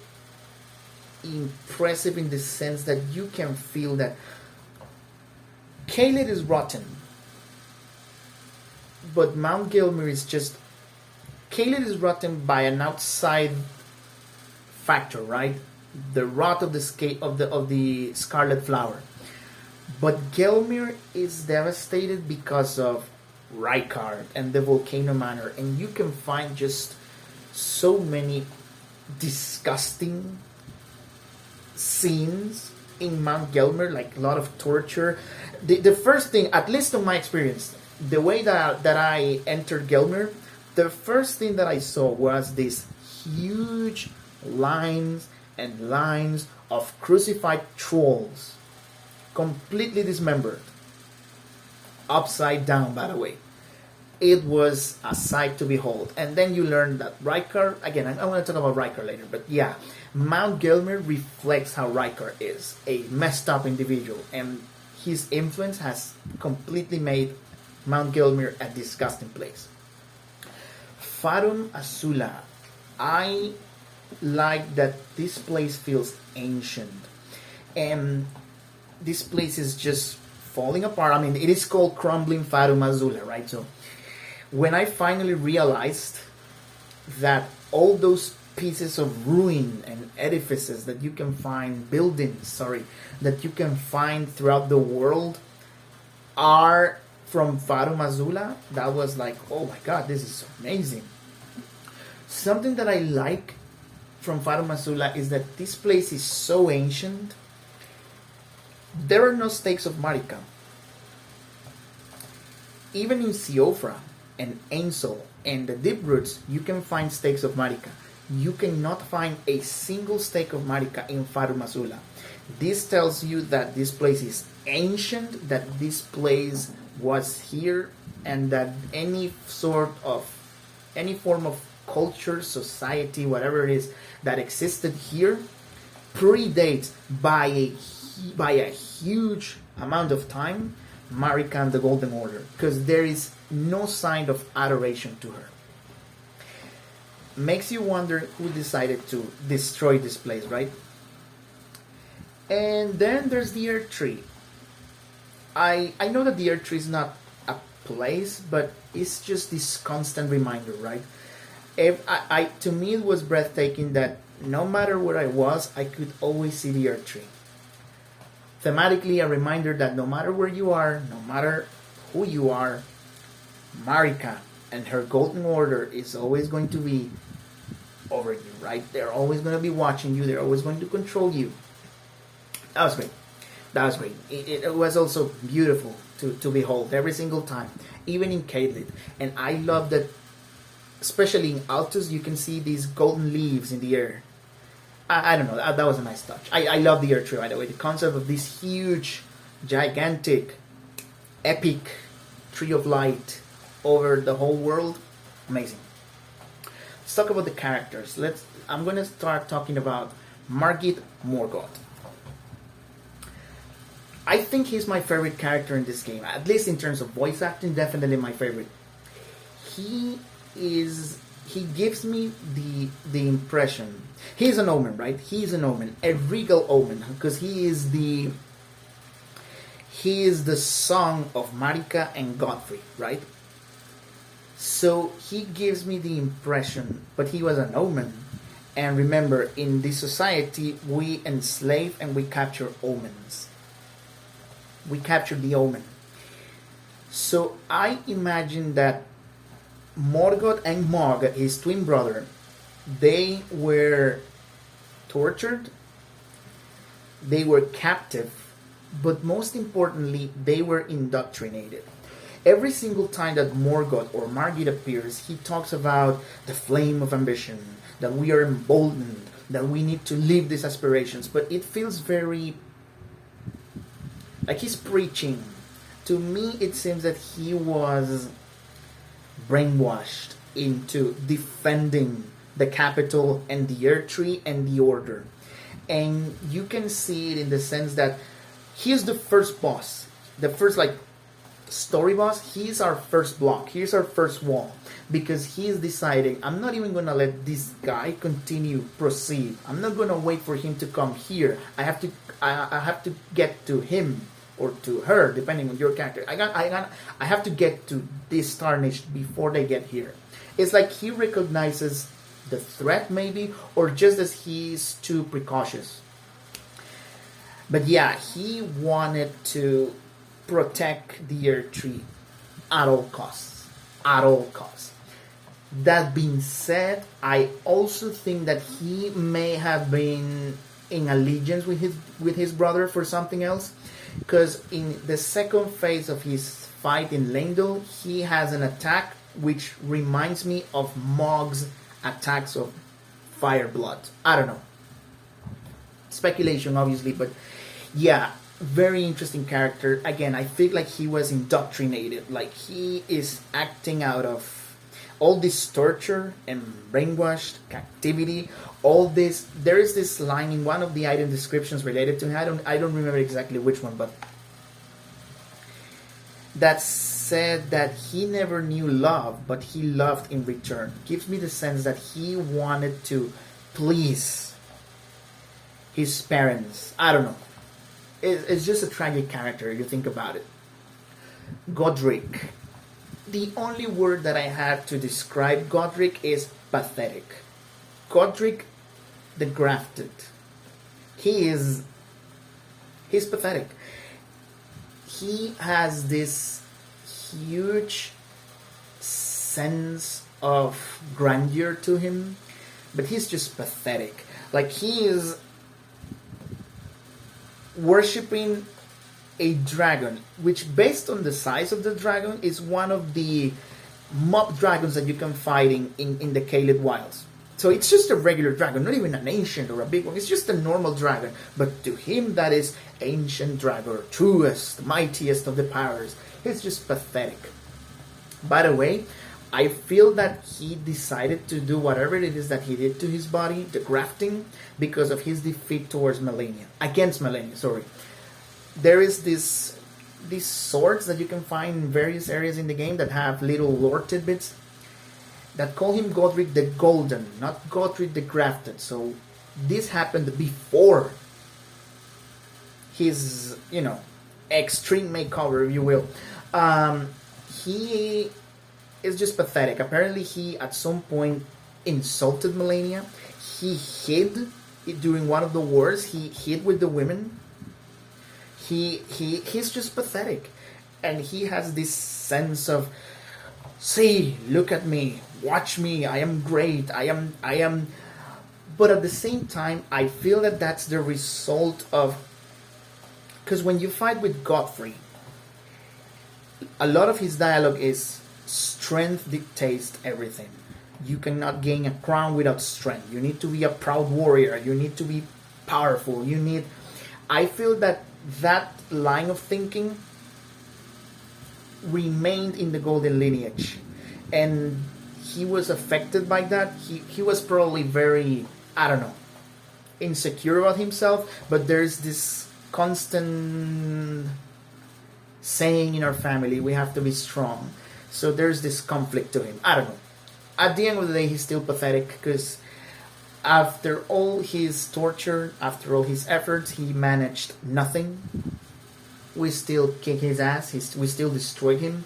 impressive in the sense that you can feel that Caelid is rotten, but Mount Gilmere is just, Caelid is rotten by an outside factor, right? The rot of the scarlet flower. But Gilmere is devastated because of Rykard and the Volcano Manor, and you can find just so many disgusting scenes in Mount Gilmere, like a lot of torture. The first thing, at least in my experience, the way that I entered Gilmere, the first thing that I saw was these huge lines and lines of crucified trolls, completely dismembered, upside down, by the way. It was a sight to behold. And then you learn that Rykard, again, I want to talk about Rykard later, but yeah, Mount Gilmere reflects how Rykard is, a messed up individual, and his influence has completely made Mount Gilmere a disgusting place. Farum Azula, I like that this place feels ancient, and this place is just falling apart. I mean, it is called Crumbling Farum Azula, right? So when I finally realized that all those pieces of ruin and edifices that you can find, that you can find throughout the world are from Farum Azula, that was like, oh my god, this is so amazing. Something that I like from Farum Azula is that this place is so ancient. There are no stakes of Marika. Even in Siofra and Ainsel and the Deep Roots, you can find stakes of Marika. You cannot find a single stake of Marika in Farum Azula. This tells you that this place is ancient, that this place was here, and that any form of culture, society, whatever it is that existed here predates by a huge amount of time Marika and the Golden Order, because there is no sign of adoration to her. Makes you wonder who decided to destroy this place, right? And then there's the Earth Tree. I know that the Earth Tree is not a place, but it's just this constant reminder, right? To me, it was breathtaking that no matter where I was, I could always see the Earth Tree. Thematically, a reminder that no matter where you are, no matter who you are, Marika and her Golden Order is always going to be over you, right? They're always going to be watching you. They're always going to control you. That was great. That was great. It was also beautiful to behold every single time, even in Caelid. And I love that, especially in Altus, you can see these golden leaves in the air. I don't know, that was a nice touch. I love the Earth Tree, by the way. The concept of this huge, gigantic, epic tree of light over the whole world, amazing. Let's talk about the characters. I'm going to start talking about Margit Morgoth. I think he's my favorite character in this game, at least in terms of voice acting, definitely my favorite. He gives me the impression, he's an omen, right? He's an omen, a regal omen, because he is the he is the son of Marika and Godfrey, right? So he gives me the impression, but he was an omen. And remember, in this society, we enslave and we capture omens. We capture the omen. So I imagine that Morgoth and Morg, his twin brother, they were tortured, they were captive, but most importantly, they were indoctrinated. Every single time that Morgoth or Margit appears, he talks about the flame of ambition, that we are emboldened, that we need to live these aspirations, but it feels very like he's preaching. To me, it seems that he was brainwashed into defending the capital and the Earth Tree and the Order. And you can see it in the sense that he's the first boss, the first like story boss. He's our first block. He's our first wall because he's deciding I'm not even gonna let this guy continue proceed. I'm not gonna wait for him to come here. I have to get to him or to her, depending on your character. I have to get to this tarnished before they get here. It's like he recognizes the threat, maybe, or just as he's too precautious. But yeah, he wanted to protect the Earth Tree at all costs. At all costs. That being said, I also think that he may have been in allegiance with his brother for something else. Because in the second phase of his fight in Lendl, he has an attack which reminds me of Mog's attacks of fire blood. I don't know. Speculation, obviously, but yeah, very interesting character. Again, I feel like he was indoctrinated. Like he is acting out of all this torture and brainwashed captivity. All this, there is this line in one of the item descriptions related to him. I don't remember exactly which one, but that said that he never knew love, but he loved in return. Gives me the sense that he wanted to please his parents. I don't know. It's just a tragic character, you think about it. Godric. The only word that I have to describe Godric is pathetic. Godric the Grafted. He's pathetic. He has this huge sense of grandeur to him, but he's just pathetic. Like he is worshipping a dragon, which based on the size of the dragon is one of the mob dragons that you can fight in the Caelid Wilds. So it's just a regular dragon, not even an ancient or a big one. It's just a normal dragon. But to him, that is ancient dragon, truest, mightiest of the powers. It's just pathetic. By the way, I feel that he decided to do whatever it is that he did to his body, the grafting, because of his defeat towards Melania. Against Melania, sorry. There is these swords that you can find in various areas in the game that have little lore tidbits that call him Godric the Golden, not Godric the Grafted. So this happened before his, extreme makeover, if you will. He is just pathetic. Apparently he, at some point, insulted Melania. He hid during one of the wars. He hid with the women. He's just pathetic. And he has this sense of, see, look at me, watch me, I am great, I am. But at the same time, I feel that that's the result of, because when you fight with Godfrey, a lot of his dialogue is strength dictates everything. You cannot gain a crown without strength. You need to be a proud warrior. You need to be powerful. I feel that line of thinking remained in the Golden lineage, and he was affected by that. He was probably very, I don't know, insecure about himself, but there's this constant saying in our family, we have to be strong. So there's this conflict to him. I don't know. At the end of the day, he's still pathetic because after all his torture, after all his efforts, he managed nothing. we still kick his ass. We still destroy him.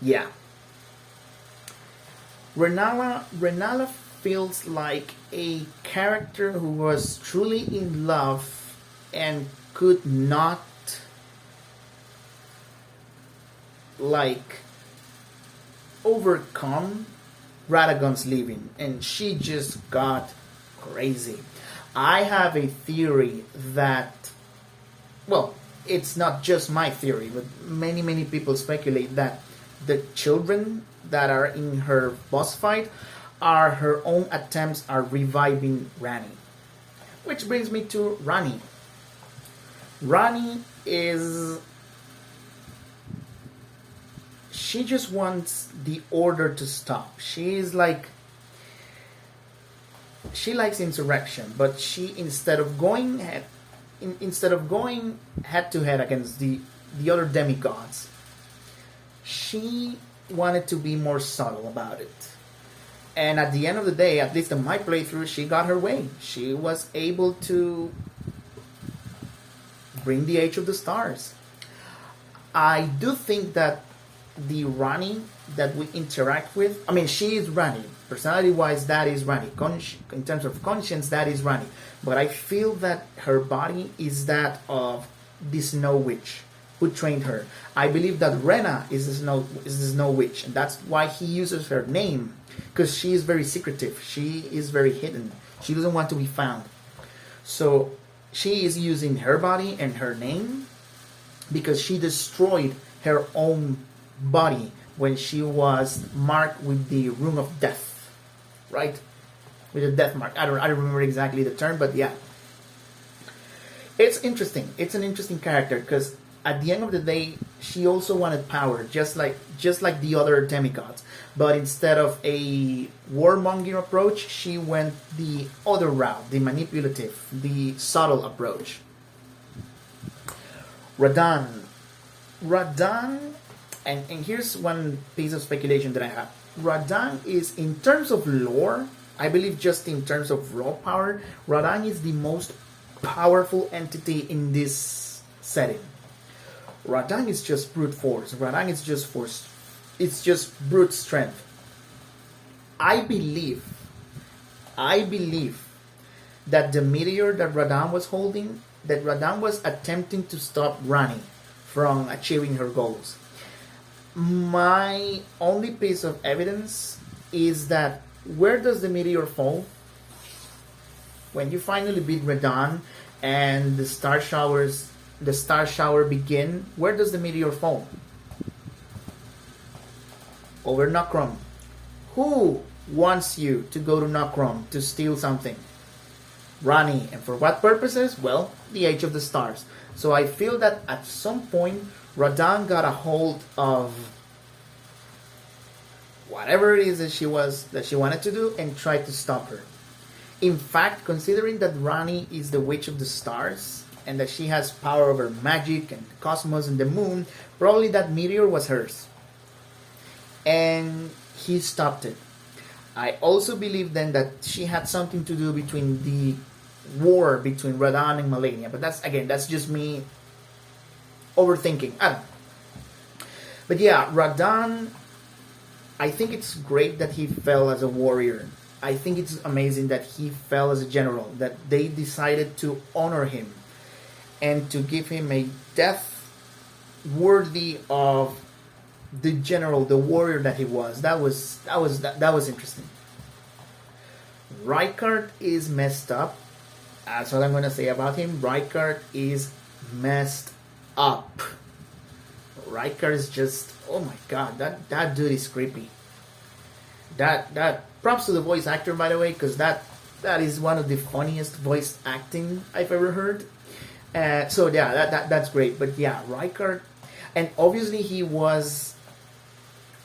Yeah. Renala feels like a character who was truly in love and could not like overcome Radagon's leaving, and she just got crazy. I have a theory that, well, it's not just my theory, but many people speculate that the children that are in her boss fight are her own attempts at reviving Rani. Which brings me to Rani. Rani is... she just wants the order to stop. She is like... she likes insurrection, but she, instead of going head to head against the other demigods, she wanted to be more subtle about it. And at the end of the day, at least in my playthrough, she got her way. She was able to bring the Age of the Stars. I do think that the Rani that we interact with, I mean, she is Rani. Personality-wise, that is Rani. In terms of conscience, that is Rani. But I feel that her body is that of the Snow Witch who trained her. I believe that Rena is the Snow Witch, and that's why he uses her name, because she is very secretive. She is very hidden. She doesn't want to be found. So she is using her body and her name because she destroyed her own body when she was marked with the Rune of Death, right? With a death mark. I don't remember exactly the term, but yeah. It's interesting. It's an interesting character because at the end of the day, she also wanted power, just like the other demigods. But instead of a warmongering approach, she went the other route, the manipulative, the subtle approach. Radahn, and here's one piece of speculation that I have. Radahn is, in terms of lore, I believe just in terms of raw power, Radahn is the most powerful entity in this setting. Radahn is just brute force. Radahn is just force. It's just brute strength. I believe that the meteor that Radahn was holding, that Radahn was attempting to stop Rani from achieving her goals. My only piece of evidence is that where does the meteor fall? When you finally beat Radahn and the star shower begin, where does the meteor fall? Over Nokrom. Who wants you to go to Nokrom to steal something? Rani. And for what purposes? Well, the Age of the Stars. So I feel that at some point Radahn got a hold of whatever it is that she wanted to do and tried to stop her. In fact, considering that Rani is the Witch of the Stars and that she has power over magic and the cosmos and the moon, probably that meteor was hers. And he stopped it. I also believe then that she had something to do between the war between Radahn and Malenia. But that's just me overthinking. I don't know. But yeah, Radahn, I think it's great that he fell as a warrior. I think it's amazing that he fell as a general, that they decided to honor him and to give him a death worthy of the general, the warrior that he was. That was interesting. Rykard is messed up. That's what I'm going to say about him. Rykard is messed up. Rykard is just, oh my god, that dude is creepy. That props to the voice actor, by the way, because that is one of the funniest voice acting I've ever heard. So yeah, that's great. But yeah, Rykard, and obviously he was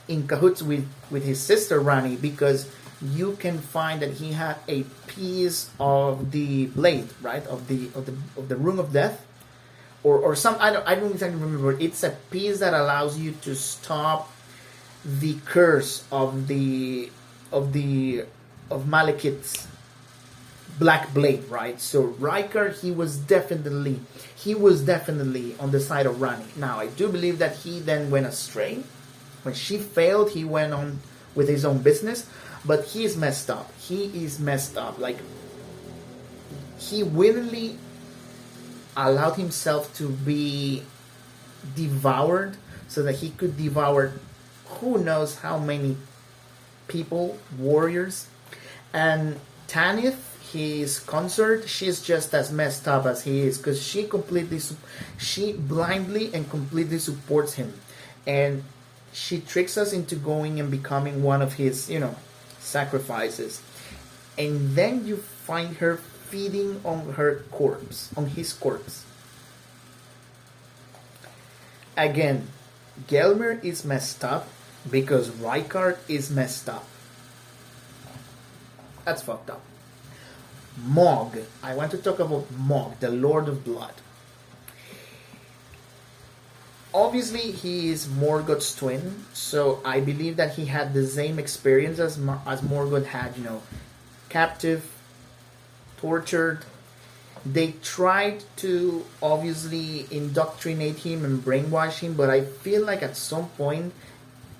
in cahoots with his sister Rani, because you can find that he had a piece of the blade, right, of the Rune of Death, or some, I don't exactly remember. It's a piece that allows you to stop the curse of Malekith's Black Blade, right? So Rykard, he was definitely on the side of Rani. Now I do believe that he then went astray. When she failed, he went on with his own business, but he is messed up. He is messed up. Like, he willingly allowed himself to be devoured so that he could devour who knows how many people, warriors. And Tanith, his consort, she's just as messed up as he is, because she blindly and completely supports him, and she tricks us into going and becoming one of his, sacrifices. And then you find her feeding on his corpse. Again, Gelmir is messed up because Rykard is messed up. That's fucked up. Mog. I want to talk about Mog, the Lord of Blood. Obviously, he is Morgoth's twin, so I believe that he had the same experience as Morgoth had, captive, tortured. They tried to obviously indoctrinate him and brainwash him, but I feel like at some point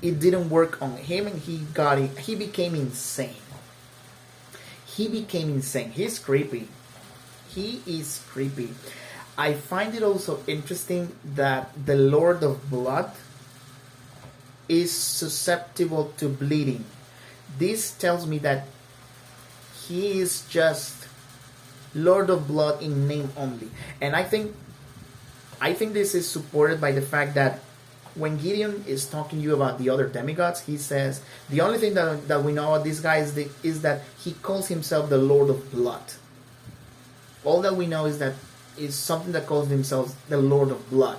it didn't work on him, and he became insane. He's creepy. He is creepy. I find it also interesting that the Lord of Blood is susceptible to bleeding. This tells me that he is just Lord of Blood in name only. And I think this is supported by the fact that when Gideon is talking to you about the other demigods, he says the only thing that we know about this guy is that he calls himself the Lord of Blood. All that we know is something that calls themselves the Lord of Blood.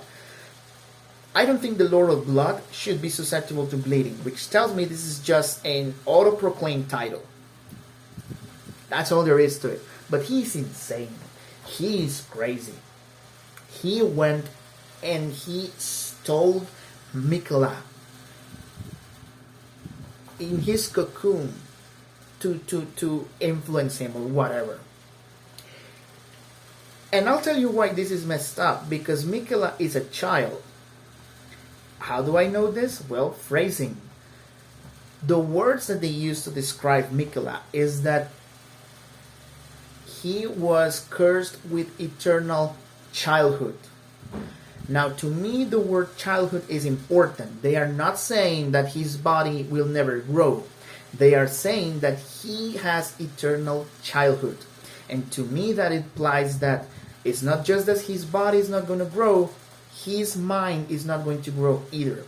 I don't think the Lord of Blood should be susceptible to bleeding, which tells me this is just an auto-proclaimed title. That's all there is to it. But he's insane. He's crazy. He went and he stole Miquella in his cocoon to influence him or whatever. And I'll tell you why this is messed up, because Miquella is a child. How do I know this? Well, phrasing. The words that they use to describe Miquella is that he was cursed with eternal childhood. Now, to me, the word childhood is important. They are not saying that his body will never grow. They are saying that he has eternal childhood. And to me, that implies that it's not just that his body is not going to grow, his mind is not going to grow either.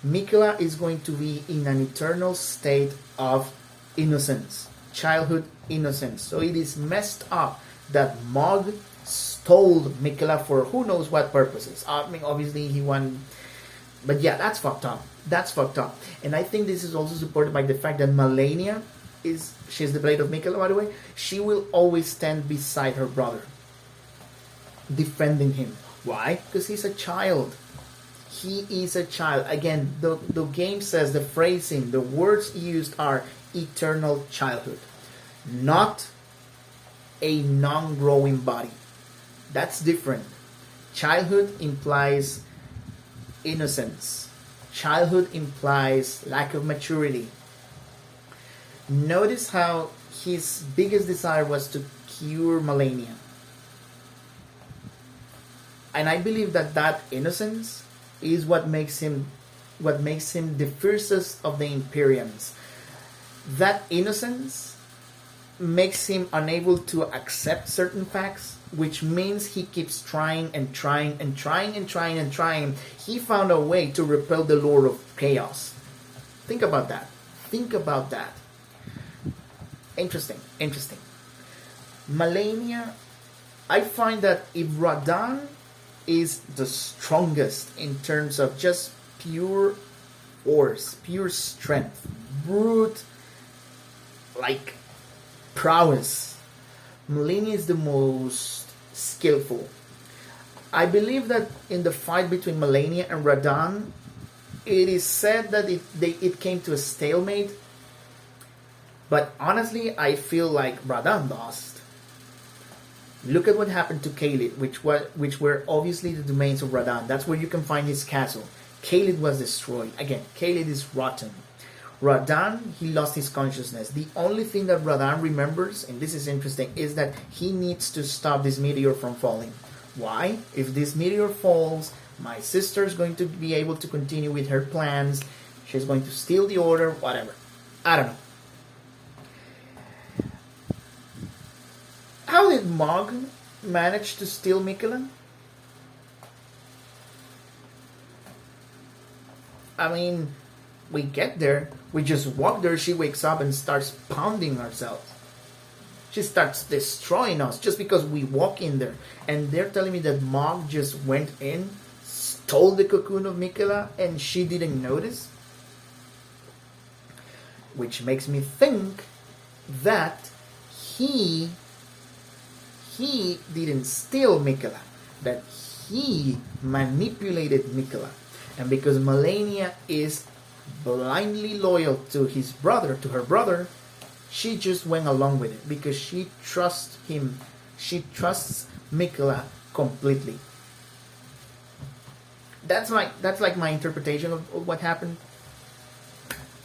Miquella is going to be in an eternal state of innocence, childhood innocence. So it is messed up that Mog stole Miquella for who knows what purposes. I mean, obviously he won, but yeah, that's fucked up. That's fucked up. And I think this is also supported by the fact that Malenia she's the blade of Miquella, by the way. She will always stand beside her brother, defending him. Why? Because he's a child. He is a child. Again, the game says, the phrasing, the words used are eternal childhood, not a non-growing body. That's different. Childhood implies innocence. Childhood implies lack of maturity. Notice how his biggest desire was to cure Malenia. And I believe that innocence is what makes him the fiercest of the Imperiums. That innocence makes him unable to accept certain facts, which means he keeps trying and trying and trying and trying and trying. He found a way to repel the Lord of Chaos. Think about that. Think about that. Interesting. Malenia, I find that if Radahn is the strongest in terms of just pure force, pure strength, brute, like prowess, Malenia is the most skillful. I believe that in the fight between Malenia and Radahn, it is said that it came to a stalemate. But honestly, I feel like Radahn lost. Look at what happened to Khalid, which were obviously the domains of Radan. That's where you can find his castle. Khalid was destroyed. Again, Khalid is rotten. Radan, he lost his consciousness. The only thing that Radan remembers, and this is interesting, is that he needs to stop this meteor from falling. Why? If this meteor falls, my sister is going to be able to continue with her plans. She's going to steal the order, whatever. I don't know. How did Mog manage to steal Mikela? I mean, we get there, we just walk there, she wakes up and starts pounding herself. She starts destroying us just because we walk in there. And they're telling me that Mog just went in, stole the cocoon of Mikela, and she didn't notice? Which makes me think that he didn't steal Mikela, that he manipulated Mikela. And because Melania is blindly loyal to his brother, to her brother, she just went along with it because she trusts him. She trusts Mikela completely. That's like my interpretation of what happened.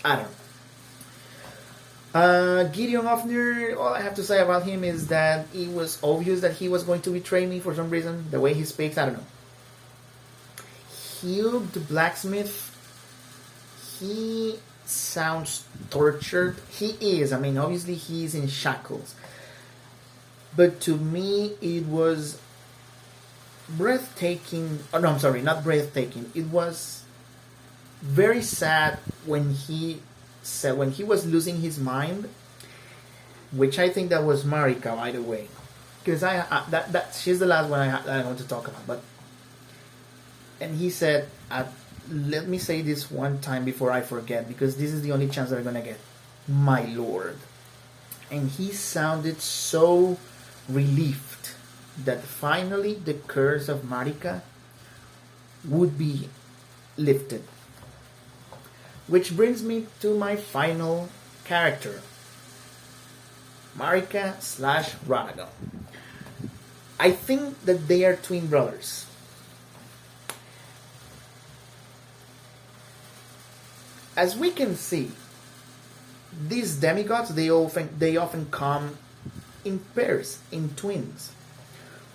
I don't know. Gideon Hoffner, all I have to say about him is that it was obvious that he was going to betray me for some reason. The way he speaks, I don't know. Hugh the blacksmith, he sounds tortured. He is. I mean, obviously he's in shackles. But to me, it was breathtaking. Oh, no, I'm sorry, not breathtaking. It was very sad when he was losing his mind, which I think that was Marika, by the way, because she's the last one I want to talk about. But and he said, "Let me say this one time before I forget, because this is the only chance that I'm gonna get, my lord." And he sounded so relieved that finally the curse of Marika would be lifted. Which brings me to my final character, Marika / Radagon. I think that they are twin brothers. As we can see, these demigods, they often come in pairs, in twins.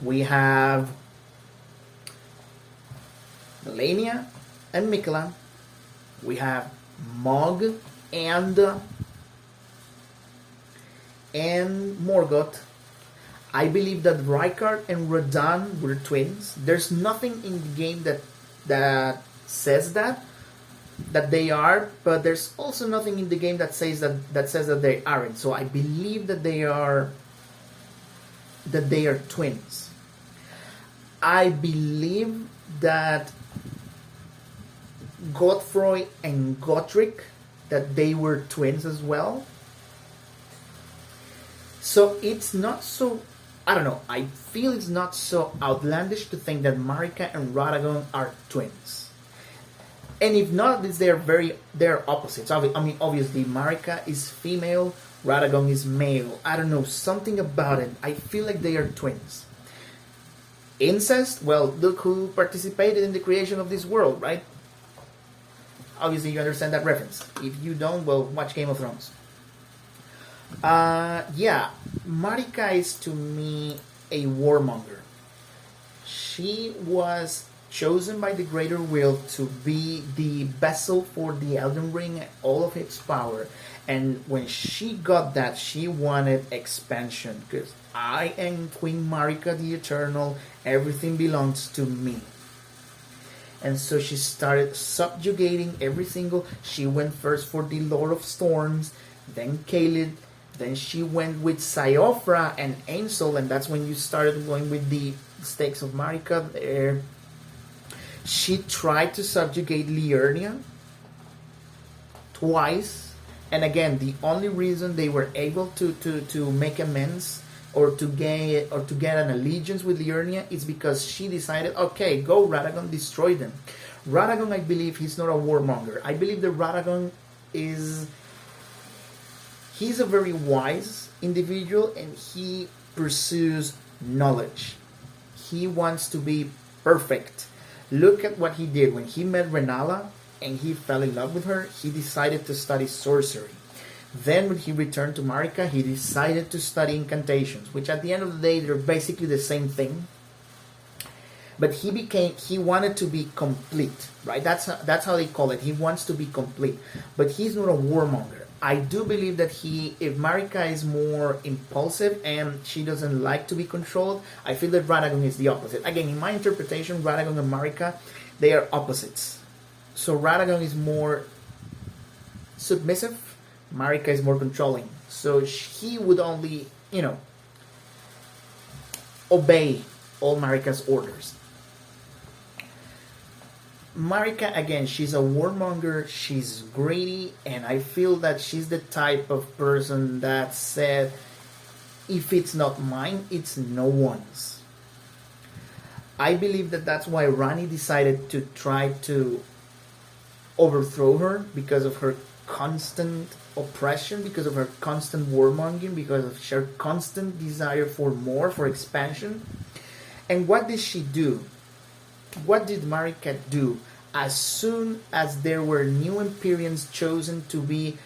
We have Melania and Mikela. We have Mog and Morgoth. I believe that Rykard and Radan were twins. There's nothing in the game that says that they are, but there's also nothing in the game that says that they aren't. So I believe that they are twins. I believe that Godfrey and Godric, that they were twins as well. So it's not so, I don't know, I feel it's not so outlandish to think that Marika and Radagon are twins. And if not, they're opposites. I mean, obviously Marika is female, Radagon is male. I don't know, something about it. I feel like they are twins. Incest? Well, look who participated in the creation of this world, right? Obviously, you understand that reference. If you don't, well, watch Game of Thrones. Yeah, Marika is to me a warmonger. She was chosen by the Greater Will to be the vessel for the Elden Ring and all of its power. And when she got that, she wanted expansion. Because I am Queen Marika the Eternal. Everything belongs to me. And so she started subjugating every single... She went first for the Lord of Storms, then Khalid, then she went with Siofra and Ainsel, and that's when you started going with the stakes of Marika there. She tried to subjugate Liurnia twice, and again, the only reason they were able to make amends or to get an allegiance with Liurnia is because she decided, okay, go Radagon, destroy them. Radagon, I believe, he's not a warmonger. I believe that Radagon he's a very wise individual, and he pursues knowledge. He wants to be perfect. Look at what he did when he met Renala and he fell in love with her. He decided to study sorcery. Then when he returned to Marika, he decided to study incantations, which at the end of the day, they're basically the same thing. But he wanted to be complete, right? That's how they call it. He wants to be complete. But he's not a warmonger. I do believe that if Marika is more impulsive and she doesn't like to be controlled, I feel that Radagon is the opposite. Again, in my interpretation, Radagon and Marika, they are opposites. So Radagon is more submissive, Marika is more controlling. So he would only, obey all Marika's orders. Marika, again, she's a warmonger, she's greedy, and I feel that she's the type of person that said, if it's not mine, it's no one's. I believe that that's why Rani decided to try to overthrow her, because of her constant oppression, because of her constant warmongering, because of her constant desire for more, for expansion. And what did she do? What did Marika do as soon as there were new Empyreans chosen to be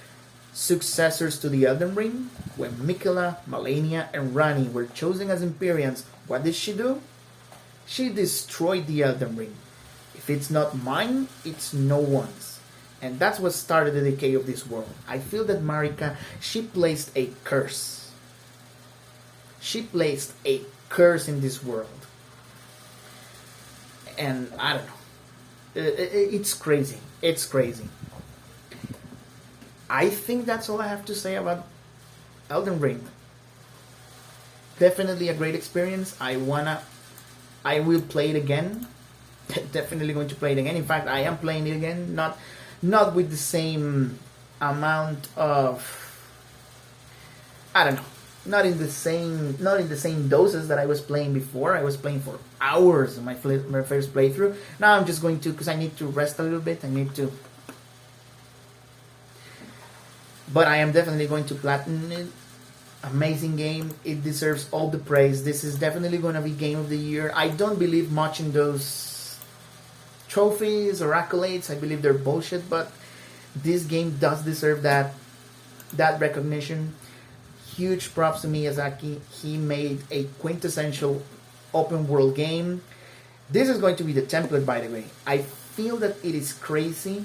successors to the Elden Ring? When Miquella, Malenia, and Rani were chosen as Empyreans, what did she do? She destroyed the Elden Ring. If it's not mine, it's no one's. And that's what started the decay of this world. I feel that Marika, she placed a curse. She placed a curse in this world. And I don't know. It's crazy. It's crazy. I think that's all I have to say about Elden Ring. Definitely a great experience. I will play it again. Definitely going to play it again. In fact, I am playing it again. Not with the same amount of, I don't know. Not in the same doses that I was playing before. I was playing for hours in my first playthrough. Now I'm just going to, because I need to rest a little bit. But I am definitely going to platinum it. Amazing game. It deserves all the praise. This is definitely going to be Game of the Year. I don't believe much in those trophies or accolades. I believe they're bullshit, but this game does deserve that recognition. Huge props to Miyazaki. He made a quintessential open world game. This is going to be the template, by the way. I feel that it is crazy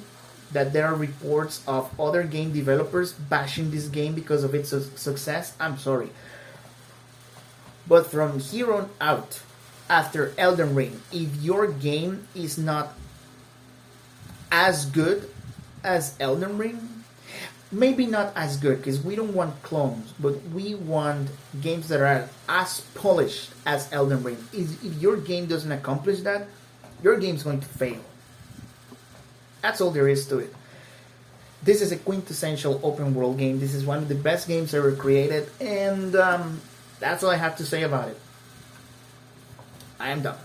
that there are reports of other game developers bashing this game because of its success. I'm sorry. But from here on out, after Elden Ring, if your game is not as good as Elden Ring, maybe not as good, because we don't want clones, but we want games that are as polished as Elden Ring. If your game doesn't accomplish that, your game's going to fail. That's all there is to it. This is a quintessential open world game. This is one of the best games ever created, and that's all I have to say about it. I am done.